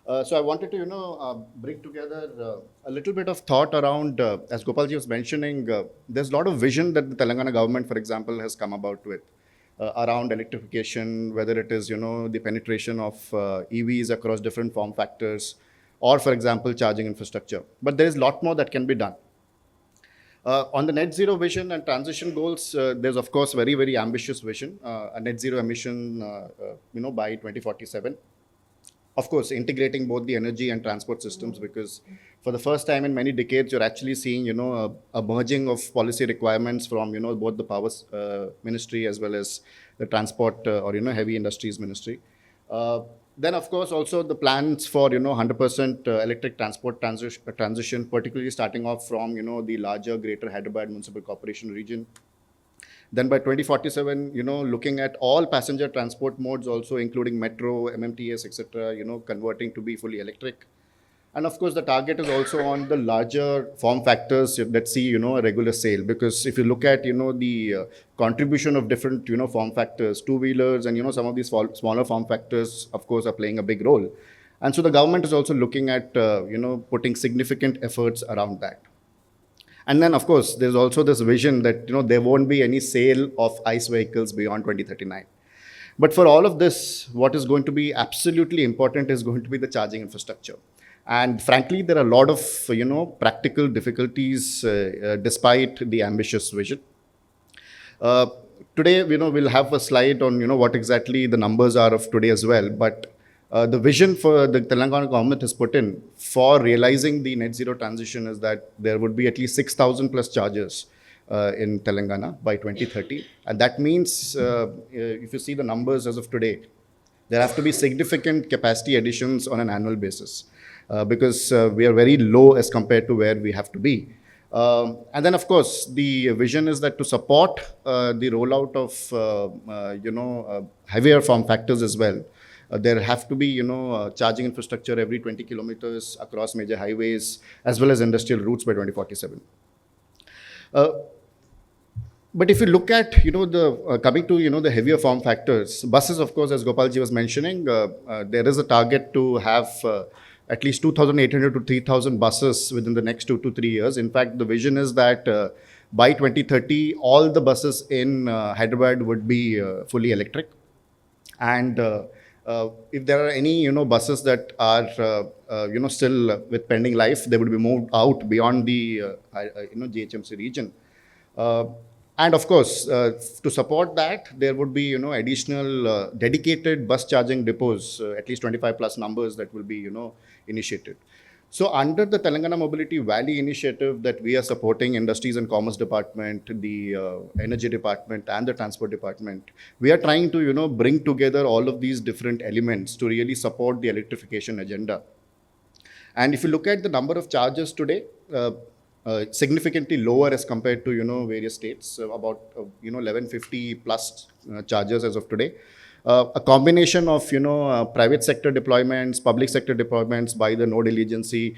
So I wanted to, bring together a little bit of thought around, as Gopalji was mentioning, there's a lot of vision that the Telangana government, for example, has come about with around electrification, whether it is, the penetration of EVs across different form factors, or, for example, charging infrastructure. But there is a lot more that can be done. On the net zero vision and transition goals, there's, of course, very, very ambitious vision, a net zero emission, by 2047. Of course, integrating both the energy and transport systems, because for the first time in many decades, you're actually seeing, a merging of policy requirements from, both the power ministry as well as the transport or, heavy industries ministry. Then, of course, also the plans for, 100% electric transport transition, particularly starting off from, the larger Greater Hyderabad Municipal Corporation region. Then by 2047, looking at all passenger transport modes also, including metro, MMTS, etc., converting to be fully electric. And of course, the target is also on the larger form factors that see, a regular sale. Because if you look at, the contribution of different, form factors, two-wheelers and, some of these smaller form factors, of course, are playing a big role. And so the government is also looking at, putting significant efforts around that. And then, of course, there's also this vision that, there won't be any sale of ICE vehicles beyond 2039. But for all of this, what is going to be absolutely important is going to be the charging infrastructure. And frankly, there are a lot of, practical difficulties despite the ambitious vision. Today, we'll have a slide on, what exactly the numbers are of today as well. But the vision for the Telangana government has put in for realizing the net zero transition is that there would be at least 6,000 plus chargers in Telangana by 2030. And that means, if you see the numbers as of today, there have to be significant capacity additions on an annual basis because we are very low as compared to where we have to be. And then, of course, the vision is that to support the rollout of, heavier form factors as well, there have to be, charging infrastructure every 20 kilometers across major highways, as well as industrial routes by 2047. But if you look at, coming to, the heavier form factors, buses, of course, as Gopalji was mentioning, there is a target to have at least 2,800 to 3,000 buses within the next 2 to 3 years. In fact, the vision is that by 2030, all the buses in Hyderabad would be fully electric. And if there are any, buses that are, still with pending life, they would be moved out beyond the, GHMC region. And of course, to support that, there would be, additional dedicated bus charging depots, at least 25 plus numbers that will be, initiated. So under the Telangana Mobility Valley initiative that we are supporting Industries and Commerce Department, the Energy Department and the Transport Department, we are trying to, bring together all of these different elements to really support the electrification agenda. And if you look at the number of chargers today, significantly lower as compared to, various states, about, 1150 plus chargers as of today. A combination of private sector deployments, public sector deployments by the node agency.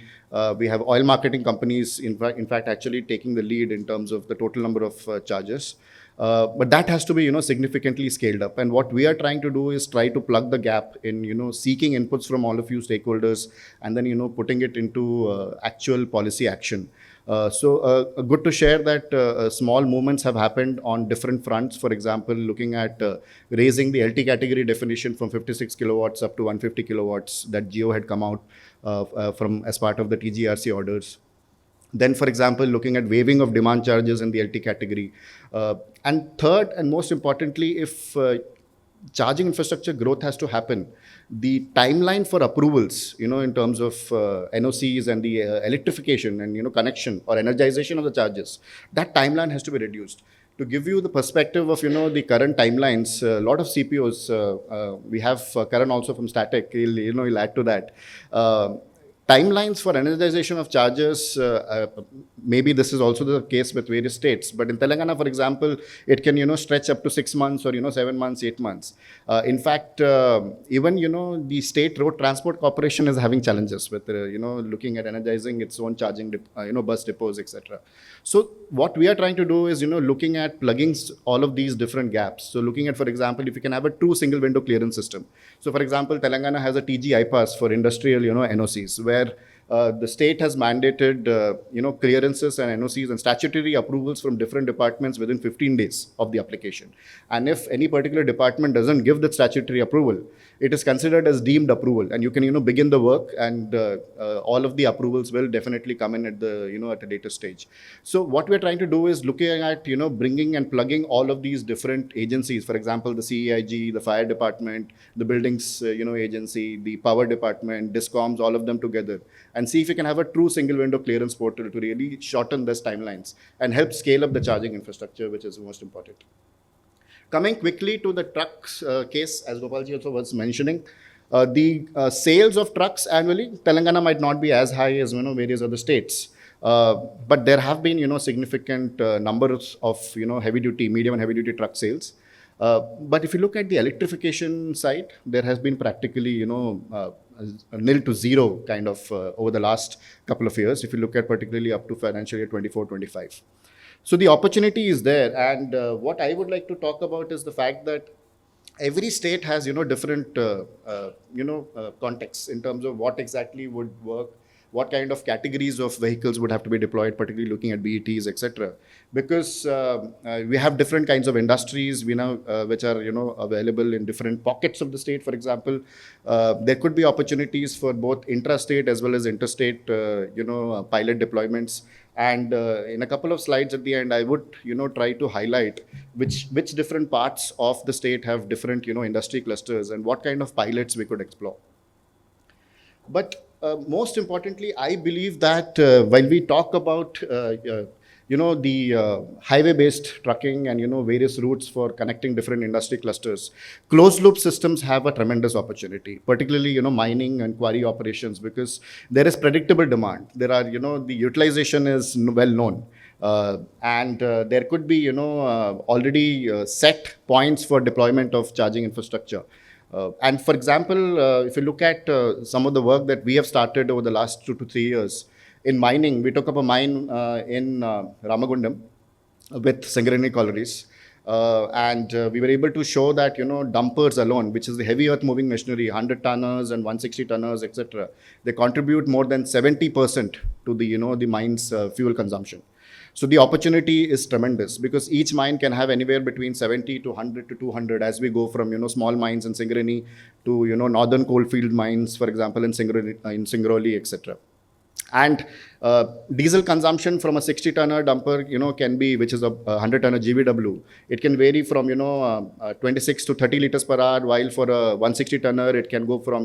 We have oil marketing companies, in fact, actually taking the lead in terms of the total number of chargers. But that has to be significantly scaled up. And what we are trying to do is try to plug the gap in seeking inputs from all of you stakeholders and then putting it into actual policy action. So good to share that small movements have happened on different fronts. For example, looking at raising the LT category definition from 56 kilowatts up to 150 kilowatts that Geo had come out from as part of the TGRC orders. Then, for example, looking at waiving of demand charges in the LT category. And third, and most importantly, if charging infrastructure growth has to happen, the timeline for approvals, in terms of NOCs and the electrification and, connection or energization of the charges, that timeline has to be reduced. To give you the perspective of, the current timelines, a lot of CPOs, we have Karan also from Static, he'll add to that. Timelines for energization of chargers, maybe this is also the case with various states, but in Telangana, for example, it can, stretch up to 6 months or, 7 months, 8 months. In fact, even, the State Road Transport Corporation is having challenges with, looking at energizing its own charging, bus depots, etc. So what we are trying to do is, looking at plugging all of these different gaps. So looking at, for example, if you can have a true single window clearance system. So for example, Telangana has a TG IPAS for industrial, NOCs, where the state has mandated, clearances and NOCs and statutory approvals from different departments within 15 days of the application. And if any particular department doesn't give the statutory approval, it is considered as deemed approval, and you can, begin the work, and all of the approvals will definitely come in at the, at a later stage. So what we're trying to do is looking at, bringing and plugging all of these different agencies. For example, the CEIG, the fire department, the buildings, agency, the power department, DISCOMs, all of them together, and see if we can have a true single window clearance portal to really shorten these timelines and help scale up the charging infrastructure, which is most important. Coming quickly to the trucks case, as Gopalji also was mentioning, the sales of trucks annually, Telangana might not be as high as various other states, but there have been significant numbers of heavy duty, medium and heavy duty truck sales. But if you look at the electrification side, there has been practically nil to zero kind of over the last couple of years. If you look at particularly up to financial year 24-25. So the opportunity is there, and what I would like to talk about is the fact that every state has different contexts in terms of what exactly would work, what kind of categories of vehicles would have to be deployed, particularly looking at BETs, etc. Because we have different kinds of industries, which are available in different pockets of the state. For example, there could be opportunities for both intrastate as well as interstate, pilot deployments. And in a couple of slides at the end, I would try to highlight which different parts of the state have different industry clusters and what kind of pilots we could explore. But most importantly, I believe that while we talk about the highway-based trucking and various routes for connecting different industry clusters, closed-loop systems have a tremendous opportunity, particularly mining and quarry operations, because there is predictable demand. There are the utilization is well known, and there could be already set points for deployment of charging infrastructure. And for example, if you look at some of the work that we have started over the last 2 to 3 years, in mining, we took up a mine in Ramagundam with Singareni collieries. And we were able to show that, dumpers alone, which is the heavy earth moving machinery, 100 tonners and 160 tonners, etc., they contribute more than 70% to the, the mine's fuel consumption. So the opportunity is tremendous because each mine can have anywhere between 70 to 100 to 200 as we go from, small mines in Singareni to, northern coalfield mines, for example, in Singrauli, etc. And diesel consumption from a 60-tonner dumper, can be, which is a 100-tonner GVW. It can vary from, 26 to 30 liters per hour, while for a 160-tonner, it can go from,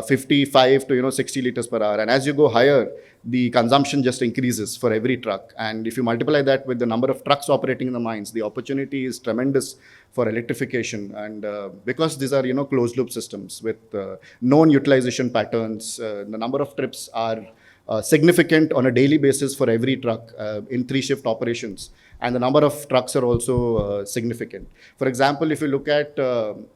55 to 60 liters per hour. And as you go higher, the consumption just increases for every truck. And if you multiply that with the number of trucks operating in the mines, the opportunity is tremendous for electrification. And because these are closed loop systems with known utilization patterns, the number of trips are significant on a daily basis for every truck in 3-shift operations. And the number of trucks are also significant. For example, if you look at,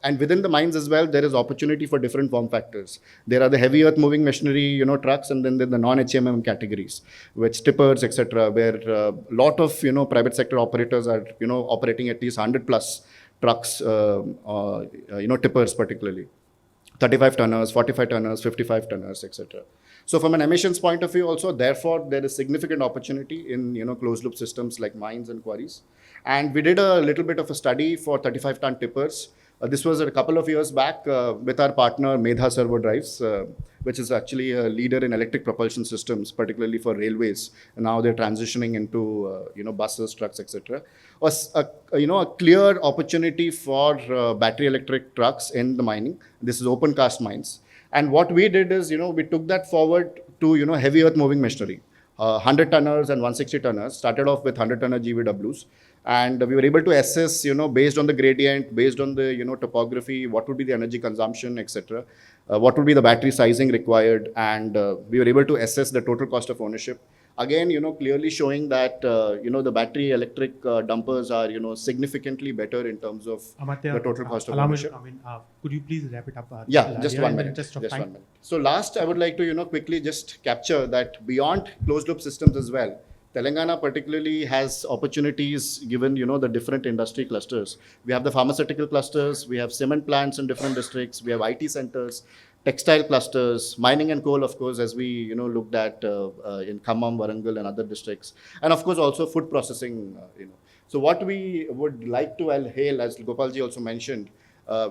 and within the mines as well, there is opportunity for different form factors. There are the heavy earth moving machinery, trucks, and then there are the non-HMM categories, which tippers, etc., where a lot of, private sector operators are, operating at least 100 plus trucks, tippers particularly. 35 tonners, 45 tonners, 55 tonners, etc. So from an emissions point of view also, therefore, there is significant opportunity in, closed loop systems like mines and quarries. And we did a little bit of a study for 35-ton tippers. This was a couple of years back with our partner Medha Servo Drives, which is actually a leader in electric propulsion systems, particularly for railways. And now they're transitioning into, buses, trucks, etc. Was a clear opportunity for battery electric trucks in the mining. This is open cast mines. And what we did is, we took that forward to, heavy earth moving machinery. 100 tonners and 160 tonners, started off with 100 tonner GVWs. And we were able to assess, based on the gradient, based on the, topography, what would be the energy consumption, etc. What would be the battery sizing required. And we were able to assess the total cost of ownership. Again, clearly showing that, the battery electric dumpers are, significantly better in terms of Amartya, the total cost of allow me to ownership. come in. Could you please wrap it up? Yeah, just in one the minute. interest of Just time. 1 minute. So last, I would like to, quickly just capture that beyond closed loop systems as well, Telangana particularly has opportunities given, the different industry clusters. We have the pharmaceutical clusters, we have cement plants in different districts, we have IT centers, textile clusters, mining and coal, of course, as we, looked at in Khammam, Warangal and other districts. And of course, also food processing, So what we would like to hail, as Gopalji also mentioned,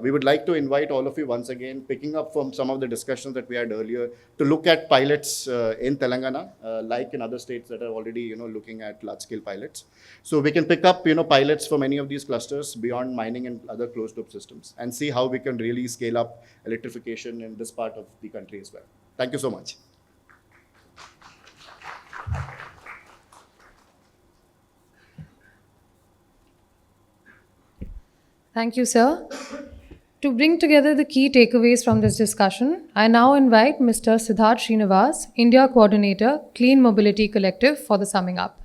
we would like to invite all of you once again, picking up from some of the discussions that we had earlier, to look at pilots in Telangana, like in other states that are already, looking at large-scale pilots. So we can pick up, pilots from any of these clusters beyond mining and other closed-loop systems, and see how we can really scale up electrification in this part of the country as well. Thank you so much. Thank you, sir. To bring together the key takeaways from this discussion, I now invite Mr. Siddharth Srinivas, India Coordinator, Clean Mobility Collective, for the summing up.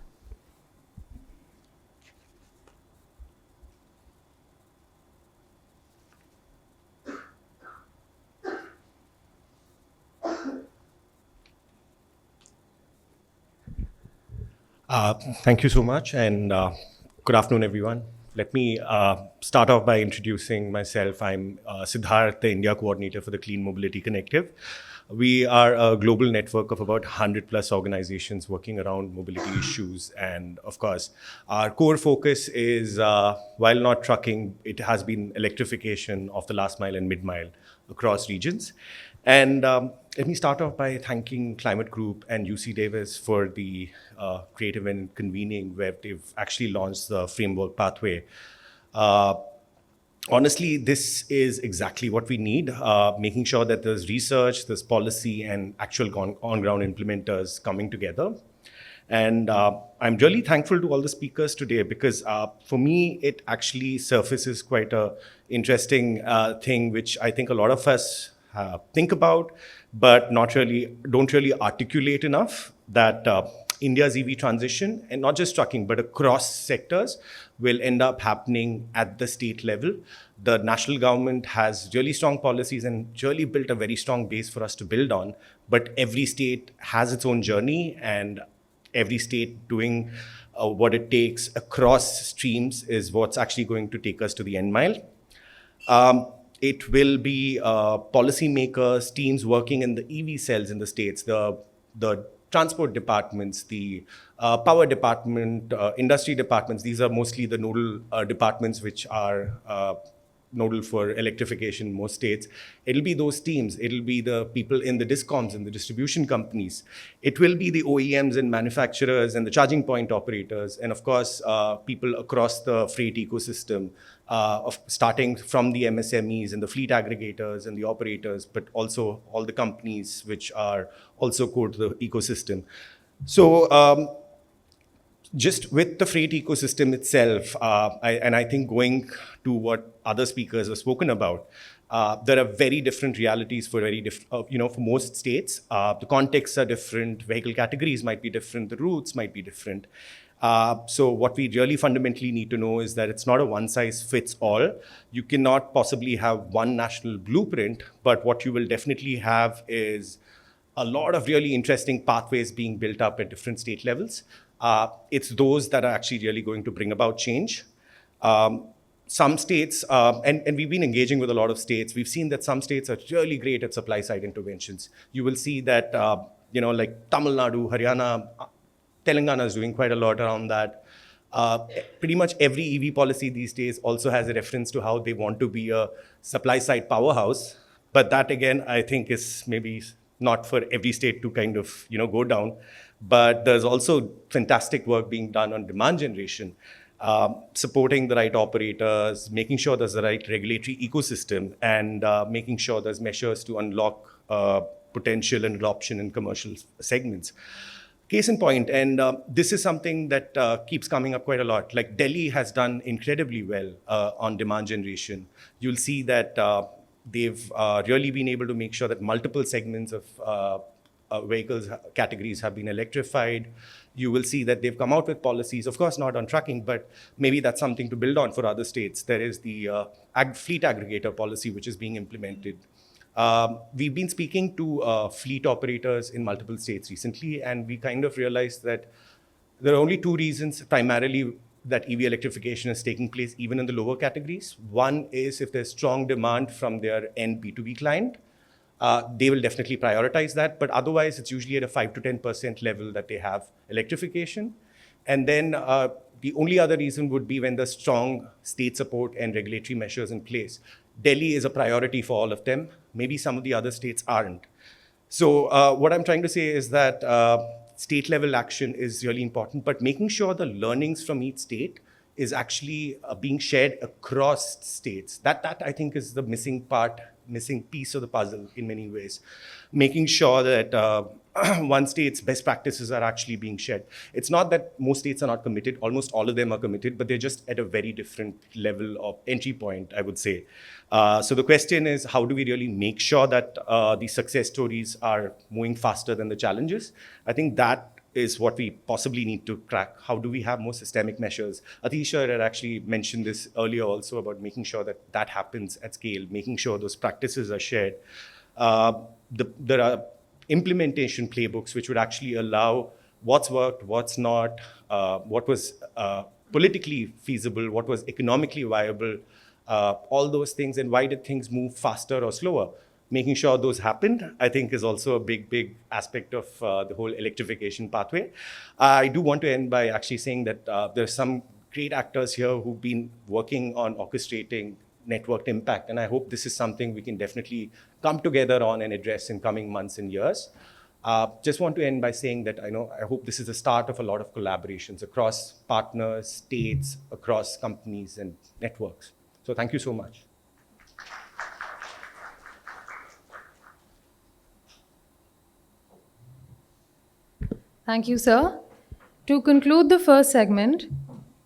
Thank you so much, and good afternoon, everyone. Let me start off by introducing myself. I'm Siddharth, the India Coordinator for the Clean Mobility Collective. We are a global network of about 100 plus organizations working around mobility issues. And of course, our core focus is, while not trucking, it has been electrification of the last mile and mid-mile across regions. And let me start off by thanking Climate Group and UC Davis for the creative and convening, where they've actually launched the framework pathway. Honestly, this is exactly what we need, making sure that there's research, there's policy, and actual on-ground implementers coming together. And I'm really thankful to all the speakers today, because for me, it actually surfaces quite a interesting thing, which I think a lot of us think about, but don't really articulate enough, that India's EV transition, and not just trucking, but across sectors, will end up happening at the state level. The national government has really strong policies and really built a very strong base for us to build on, but every state has its own journey, and every state doing what it takes across streams is what's actually going to take us to the end mile. It will be policymakers, teams working in the EV cells in the states, the transport departments, the power department, industry departments. These are mostly the nodal departments which are nodal for electrification in most states. It'll be those teams. It'll be the people in the discoms and the distribution companies. It will be the OEMs and manufacturers and the charging point operators. And of course, people across the freight ecosystem, of starting from the MSMEs and the fleet aggregators and the operators, but also all the companies which are also core to the ecosystem. So just with the freight ecosystem itself, I think going to what other speakers have spoken about, there are very different realities for for most states. The contexts are different, vehicle categories might be different, the routes might be different. So what we really fundamentally need to know is that it's not a one-size-fits-all. You cannot possibly have one national blueprint, but what you will definitely have is a lot of really interesting pathways being built up at different state levels. It's those that are actually really going to bring about change. Some states, and we've been engaging with a lot of states, we've seen that some states are really great at supply side interventions. You will see that, like Tamil Nadu, Haryana, Telangana is doing quite a lot around that. Pretty much every EV policy these days also has a reference to how they want to be a supply side powerhouse. But that again, I think is maybe not for every state to kind of, go down. But there's also fantastic work being done on demand generation, supporting the right operators, making sure there's the right regulatory ecosystem, and making sure there's measures to unlock potential and adoption in commercial segments. Case in point, and this is something that keeps coming up quite a lot. Like Delhi has done incredibly well on demand generation. You'll see that they've really been able to make sure that multiple segments of vehicles categories have been electrified. You will see that they've come out with policies, of course not on trucking, but maybe that's something to build on for other states. There is the fleet aggregator policy which is being implemented. We've been speaking to fleet operators in multiple states recently, and we kind of realized that there are only two reasons primarily that EV electrification is taking place even in the lower categories. One is if there's strong demand from their end B2B client, they will definitely prioritize that, but otherwise it's usually at a 5 to 10% level that they have electrification. And then the only other reason would be when there's strong state support and regulatory measures in place. Delhi is a priority for all of them. Maybe some of the other states aren't. So what I'm trying to say is that state level action is really important, but making sure the learnings from each state is actually being shared across states. That I think is the missing piece of the puzzle in many ways. Making sure that one state's best practices are actually being shared. It's not that most states are not committed, almost all of them are committed, but they're just at a very different level of entry point, I would say. So the question is, how do we really make sure that the success stories are moving faster than the challenges? I think that is what we possibly need to crack. How do we have more systemic measures? Atisha had actually mentioned this earlier also about making sure that that happens at scale, making sure those practices are shared. There are implementation playbooks which would actually allow what's worked, what's not, what was politically feasible, what was economically viable, all those things, and why did things move faster or slower. Making sure those happened, I think, is also a big aspect of the whole electrification pathway. I do want to end by actually saying that there are some great actors here who've been working on orchestrating networked impact, and I hope this is something we can definitely come together on and address in coming months and years. Just want to end by saying that I hope this is the start of a lot of collaborations across partners, states, across companies and networks. So thank you so much. Thank you, sir. To conclude the first segment,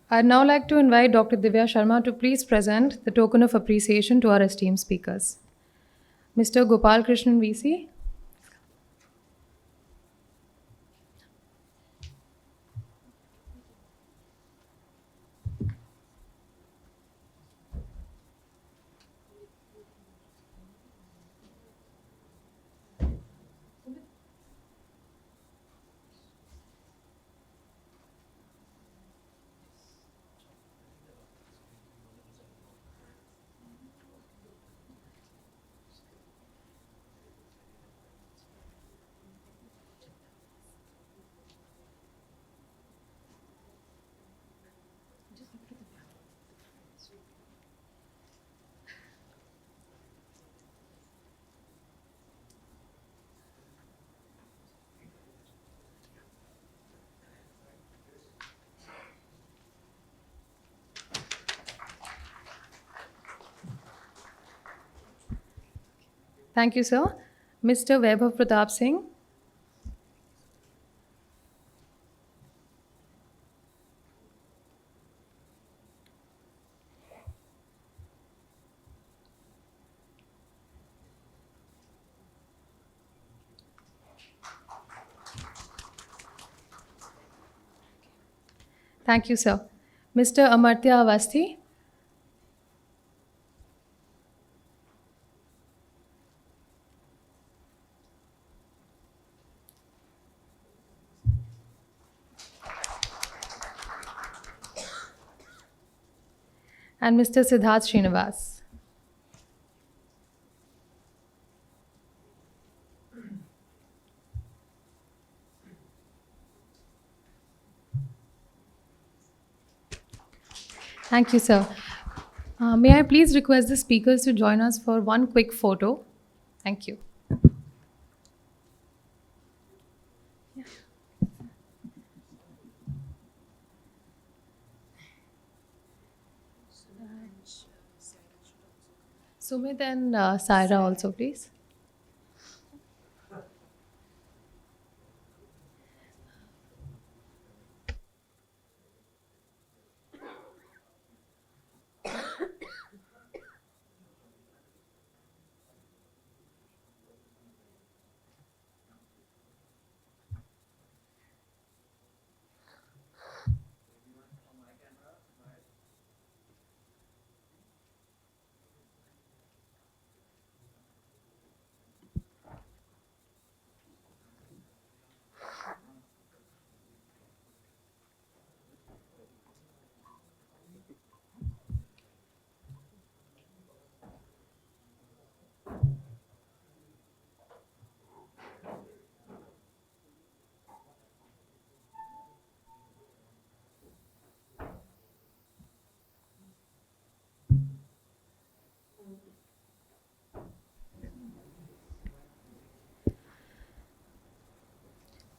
I'd now like to invite Dr. Divya Sharma to please present the token of appreciation to our esteemed speakers. Mr. Gopal Krishnan VC. Thank you, sir. Mr. Vaibhav Pratap Singh. Thank you, sir. Mr. Amartya Avasthi. And Mr. Siddharth Srinivas. Thank you, sir. May I please request the speakers to join us for one quick photo? Thank you. Sumit and Saira also, please.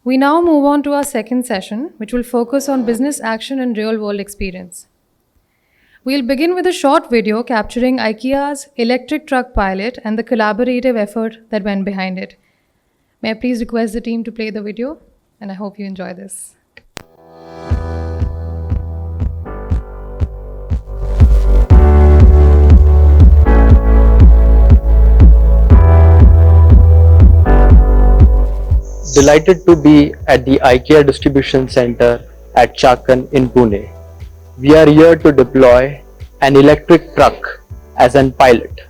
We now move on to our second session, which will focus on business action and real-world experience. We'll begin with a short video capturing IKEA's electric truck pilot and the collaborative effort that went behind it. May I please request the team to play the video? And I hope you enjoy this. Delighted to be at the IKEA distribution center at Chakan in Pune. We are here to deploy an electric truck as an pilot.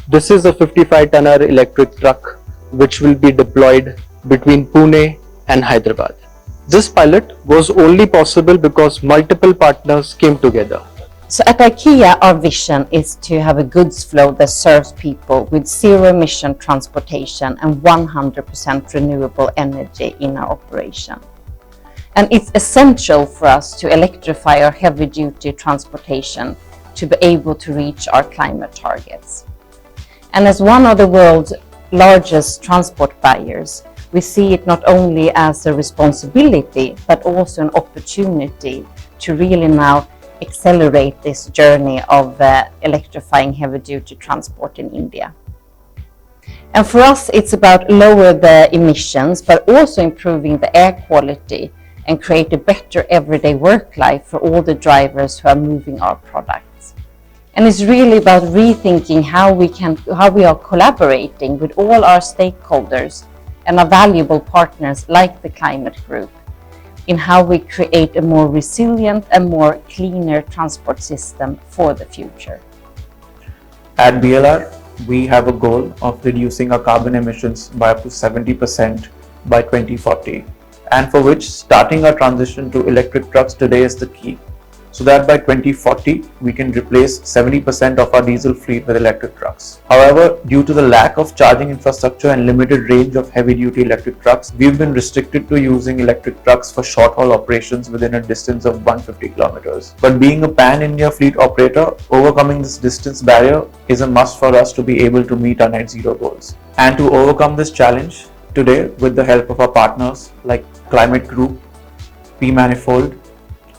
This is a 55-tonner electric truck which will be deployed between Pune and Hyderabad. This pilot was only possible because multiple partners came together. So at IKEA, our vision is to have a goods flow that serves people with zero-emission transportation and 100% renewable energy in our operation. And it's essential for us to electrify our heavy-duty transportation to be able to reach our climate targets. And as one of the world's largest transport buyers, we see it not only as a responsibility, but also an opportunity to really now accelerate this journey of electrifying heavy-duty transport in India. And for us, it's about lower the emissions, but also improving the air quality and create a better everyday work life for all the drivers who are moving our products. And it's really about rethinking how we are collaborating with all our stakeholders and our valuable partners like the Climate Group in how we create a more resilient and more cleaner transport system for the future. At BLR, we have a goal of reducing our carbon emissions by up to 70% by 2040, and for which starting our transition to electric trucks today is the key, so that by 2040 we can replace 70% of our diesel fleet with electric trucks. However, due to the lack of charging infrastructure and limited range of heavy-duty electric trucks, we've been restricted to using electric trucks for short-haul operations within a distance of 150 kilometers. But being a pan-India fleet operator, overcoming this distance barrier is a must for us to be able to meet our net zero goals. And to overcome this challenge, today, with the help of our partners like Climate Group, P-Manifold,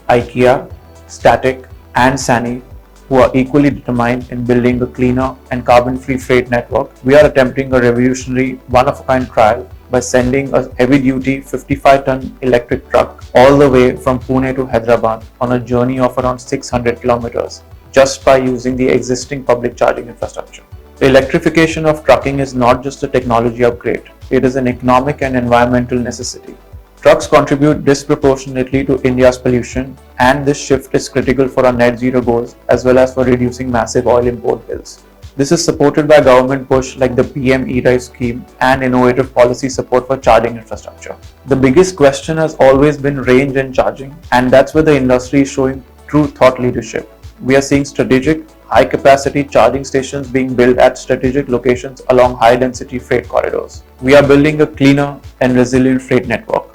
IKEA, Static and SANI, who are equally determined in building a cleaner and carbon-free freight network, we are attempting a revolutionary one-of-a-kind trial by sending a heavy-duty 55-ton electric truck all the way from Pune to Hyderabad on a journey of around 600 kilometers just by using the existing public charging infrastructure. The electrification of trucking is not just a technology upgrade, it is an economic and environmental necessity. Trucks contribute disproportionately to India's pollution, and this shift is critical for our net zero goals as well as for reducing massive oil import bills. This is supported by government push like the PM E-Drive scheme and innovative policy support for charging infrastructure. The biggest question has always been range and charging, and that's where the industry is showing true thought leadership. We are seeing strategic, high-capacity charging stations being built at strategic locations along high-density freight corridors. We are building a cleaner and resilient freight network.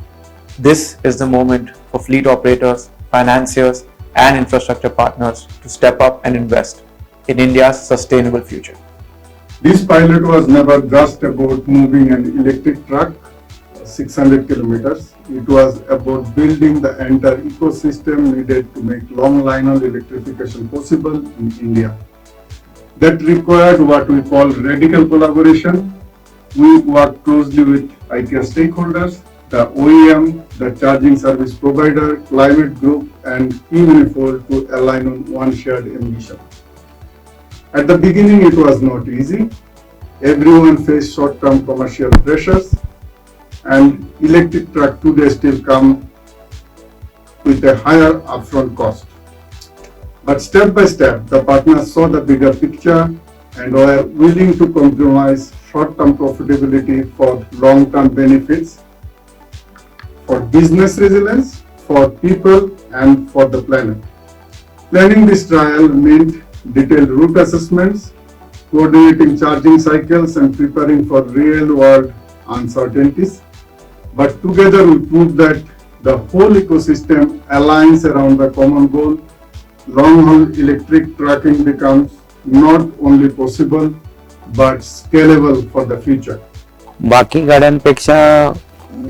This is the moment for fleet operators, financiers, and infrastructure partners to step up and invest in India's sustainable future. This pilot was never just about moving an electric truck 600 kilometers. It was about building the entire ecosystem needed to make long-line electrification possible in India. That required what we call radical collaboration. We work closely with IKEA stakeholders, the OEM, the charging service provider, climate group, and Unifold to align on one shared ambition. At the beginning, it was not easy. Everyone faced short-term commercial pressures, and electric truck today still come with a higher upfront cost. But step by step, the partners saw the bigger picture and were willing to compromise short-term profitability for long-term benefits, for business resilience, for people, and for the planet. Planning this trial meant detailed route assessments, coordinating charging cycles, and preparing for real-world uncertainties. But together we proved that the whole ecosystem aligns around the common goal. Long-haul electric trucking becomes not only possible but scalable for the future. बाकी गाड्यांपेक्षा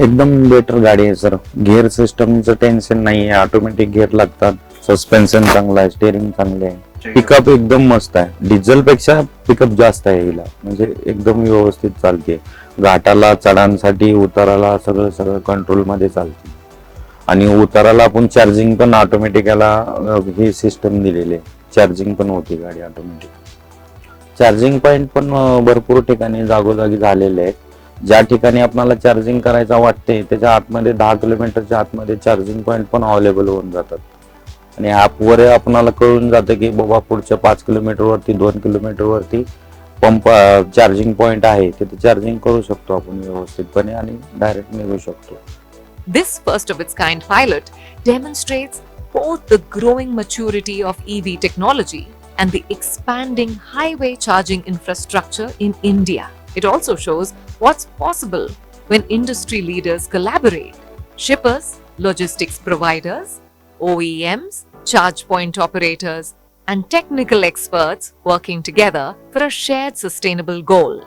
एकदम better गाडी आहे sir. Gear सिस्टमचं tension नाही आहे, automatic gear लागतात, suspension चांगलं आहे, steering चांगले आहे, पिकअप एकदम मस्त आहे. डिझेल पेक्षा पिकअप जास्त आहे हिला, म्हणजे एकदम व्यवस्थित चालते. घाटाला चढांसाठी उताराला सगळं सगळं कंट्रोल मध्ये चालते. आणि उताराला आपण चार्जिंग पण ऑटोमॅटिक याला हे सिस्टम दिलेले, चार्जिंग पण होती गाडी ऑटोमॅटिक. चार्जिंग पॉइंट पण भरपूर ठिकाणी जागोजागी झालेले आहेत. ज्या ठिकाणी आपल्याला चार्जिंग करायचा वाटते त्याच्या आतमध्ये 10 किलोमीटरच्या आतमध्ये चार्जिंग पॉइंट पण अवेलेबल होऊन जातात. आणि ॲपवर आपल्याला कळून जातं की बाबा पुढच्या 5 किलोमीटरवरती 2 किलोमीटरवरती पंप चार्जिंग पॉइंट आहे, तिथे चार्जिंग करू शकतो आपण व्यवस्थितपणे आणि डायरेक्ट निघू शकतो. This first of its kind pilot demonstrates both the growing maturity of EV technology and the expanding highway charging infrastructure in India. It also shows what's possible when industry leaders collaborate. Shippers, logistics providers, OEMs, charge point operators, and technical experts working together for a shared sustainable goal.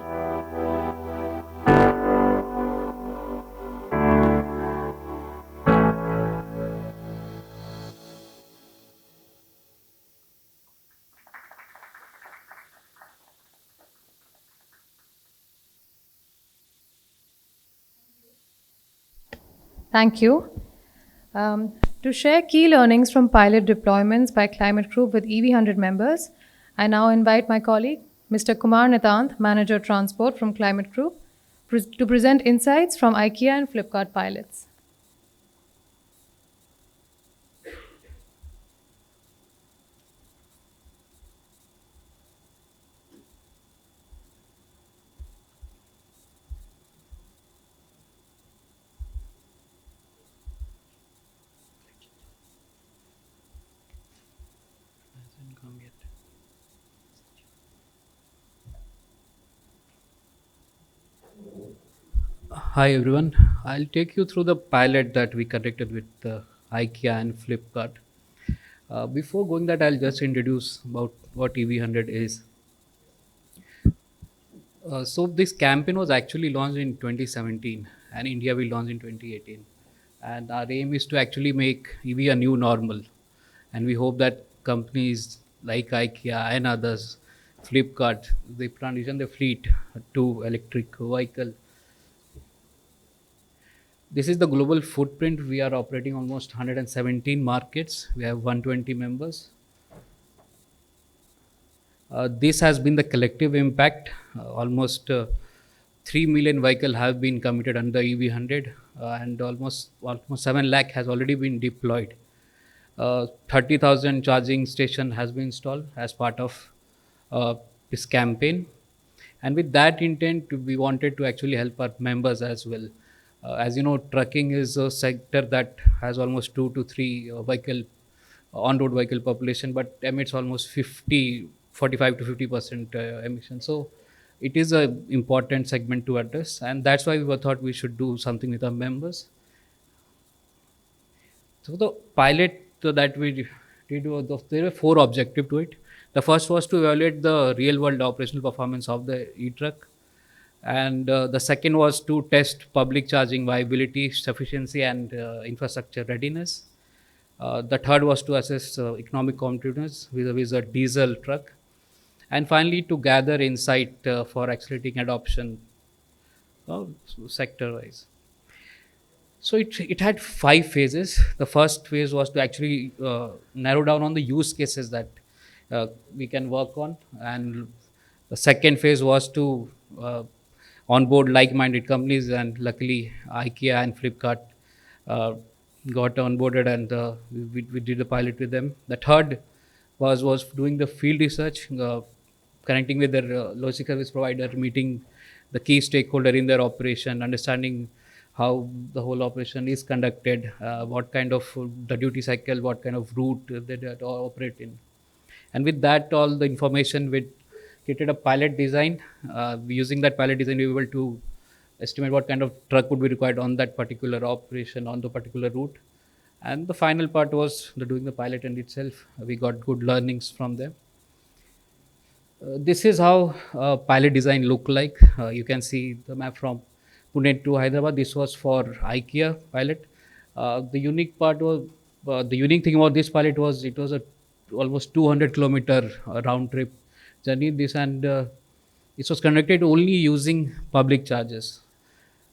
Thank you. To share key learnings from pilot deployments by Climate Group with EV100 members, I now invite my colleague, Mr. Kumar Nitant, Manager Transport from Climate Group, to present insights from IKEA and Flipkart pilots. Hi everyone, I'll take you through the pilot that we conducted with IKEA and Flipkart. Before going that, I'll just introduce about what EV100 is. So this campaign was actually launched in 2017 and India will launch in 2018. And our aim is to actually make EV a new normal. And we hope that companies like IKEA and others, Flipkart, they transition the fleet to electric vehicle. This is the global footprint. We are operating almost 117 markets. We have 120 members. This has been the collective impact. Almost 3 million vehicles have been committed under EV100, and almost 7 lakh has already been deployed. 30,000 charging station has been installed as part of this campaign. And with that intent, we wanted to actually help our members as well. As you know, trucking is a sector that has almost 2 to 3 vehicle on-road vehicle population, but emits almost 45 to 50% emission. So it is a important segment to address, and that's why we thought we should do something with our members. So the pilot that we did, there were 4 objectives to it. The first was to evaluate the real-world operational performance of the e-truck, and the second was to test public charging viability, sufficiency, and infrastructure readiness. The third was to assess economic competitiveness vis-a-vis a diesel truck, and finally to gather insight for accelerating adoption sector-wise. So it had 5 phases. The first phase was to actually narrow down on the use cases that we can work on, and the second phase was to onboard like-minded companies, and luckily IKEA and Flipkart got onboarded, and we did the pilot with them. The third was doing the field research, connecting with their logistic service provider, meeting the key stakeholder in their operation, understanding how the whole operation is conducted, what kind of the duty cycle, what kind of route they operate in. And with that, all the information, we created a pilot design. Using that pilot design, we were able to estimate what kind of truck would be required on that particular operation, on the particular route. And the final part was doing the pilot in itself. We got good learnings from them. This is how pilot design looked like. You can see the map from Pune to Hyderabad. This was for IKEA pilot. The unique thing about this pilot was it was a almost 200-kilometer round trip journey. This was conducted only using public charges.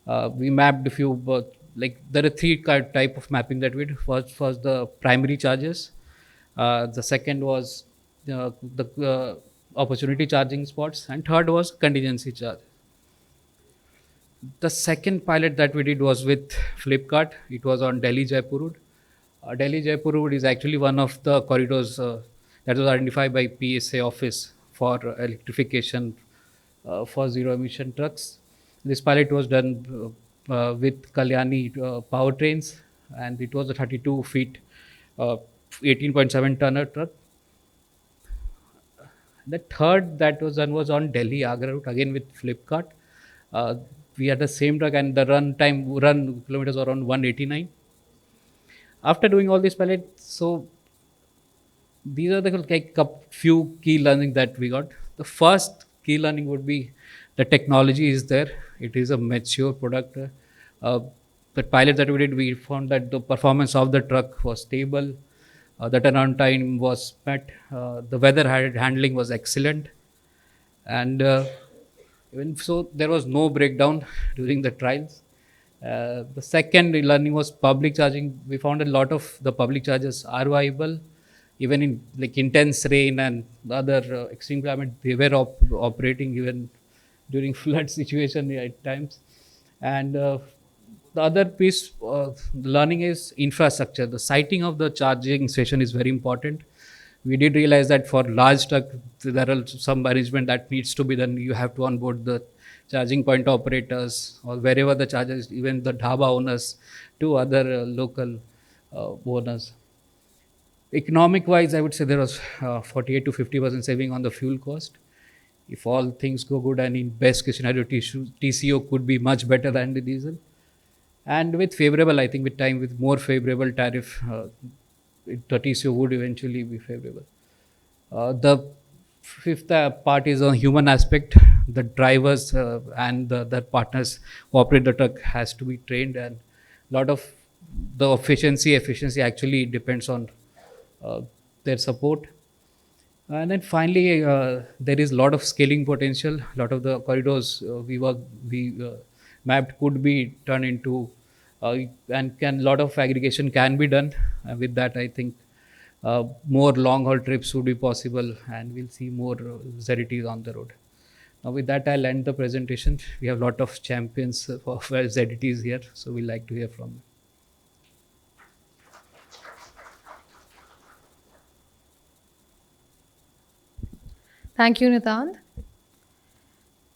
We mapped a few, like there are 3 type of mapping that we did. First was the primary charges. The second was the opportunity charging spots, and third was contingency charge. The second pilot that we did was with Flipkart. It was on Delhi-Jaipur route. Delhi-Jaipur route is actually one of the corridors that was identified by PSA office for electrification for zero-emission trucks. This pilot was done with Kalyani powertrains, and it was a 32 feet, 18.7 tonner truck. The third that was done was on Delhi-Agra route, again with Flipkart. We had the same truck, and the run kilometers were around 189. After doing all these pilots, so these are the few key learning that we got. The first key learning would be the technology is there. It is a mature product. The pilot that we did, we found that the performance of the truck was stable. The turnaround time was met. The weather handling was excellent, and even so, there was no breakdown during the trials. The second learning was public charging. We found a lot of the public chargers are viable, even in like intense rain and other extreme climate. They were operating even during flood situation at times. And the other piece, the learning is infrastructure. The siting of the charging station is very important. We did realize that for large truck, there are some arrangement that needs to be done. You have to onboard the charging point operators, or wherever the chargers, even the dhaba owners, to other local owners. Economic wise, I would say there was 48 to 50% saving on the fuel cost. If all things go good, and in best case scenario, TCO could be much better than the diesel. And with favorable, I think with time, with more favorable tariff, the TCO would eventually be favorable. The fifth part is on human aspect. The drivers and the partners who operate the truck has to be trained, and a lot of the efficiency actually depends on their support. And then finally, there is a lot of scaling potential. A lot of the corridors we mapped could be turned into, and can lot of aggregation can be done. With that, I think more long haul trips would be possible, and we'll see more ZETs on the road. Now, with that, I'll end the presentation. We have a lot of champions of ZETs here, so we'd like to hear from them. Thank you, Nitand.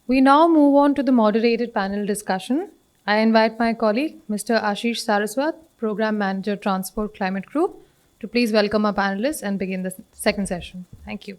We now move on to the moderated panel discussion. I invite my colleague, Mr. Ashish Saraswat, Program Manager, Transport Climate Group, to please welcome our panelists and begin the second session. Thank you.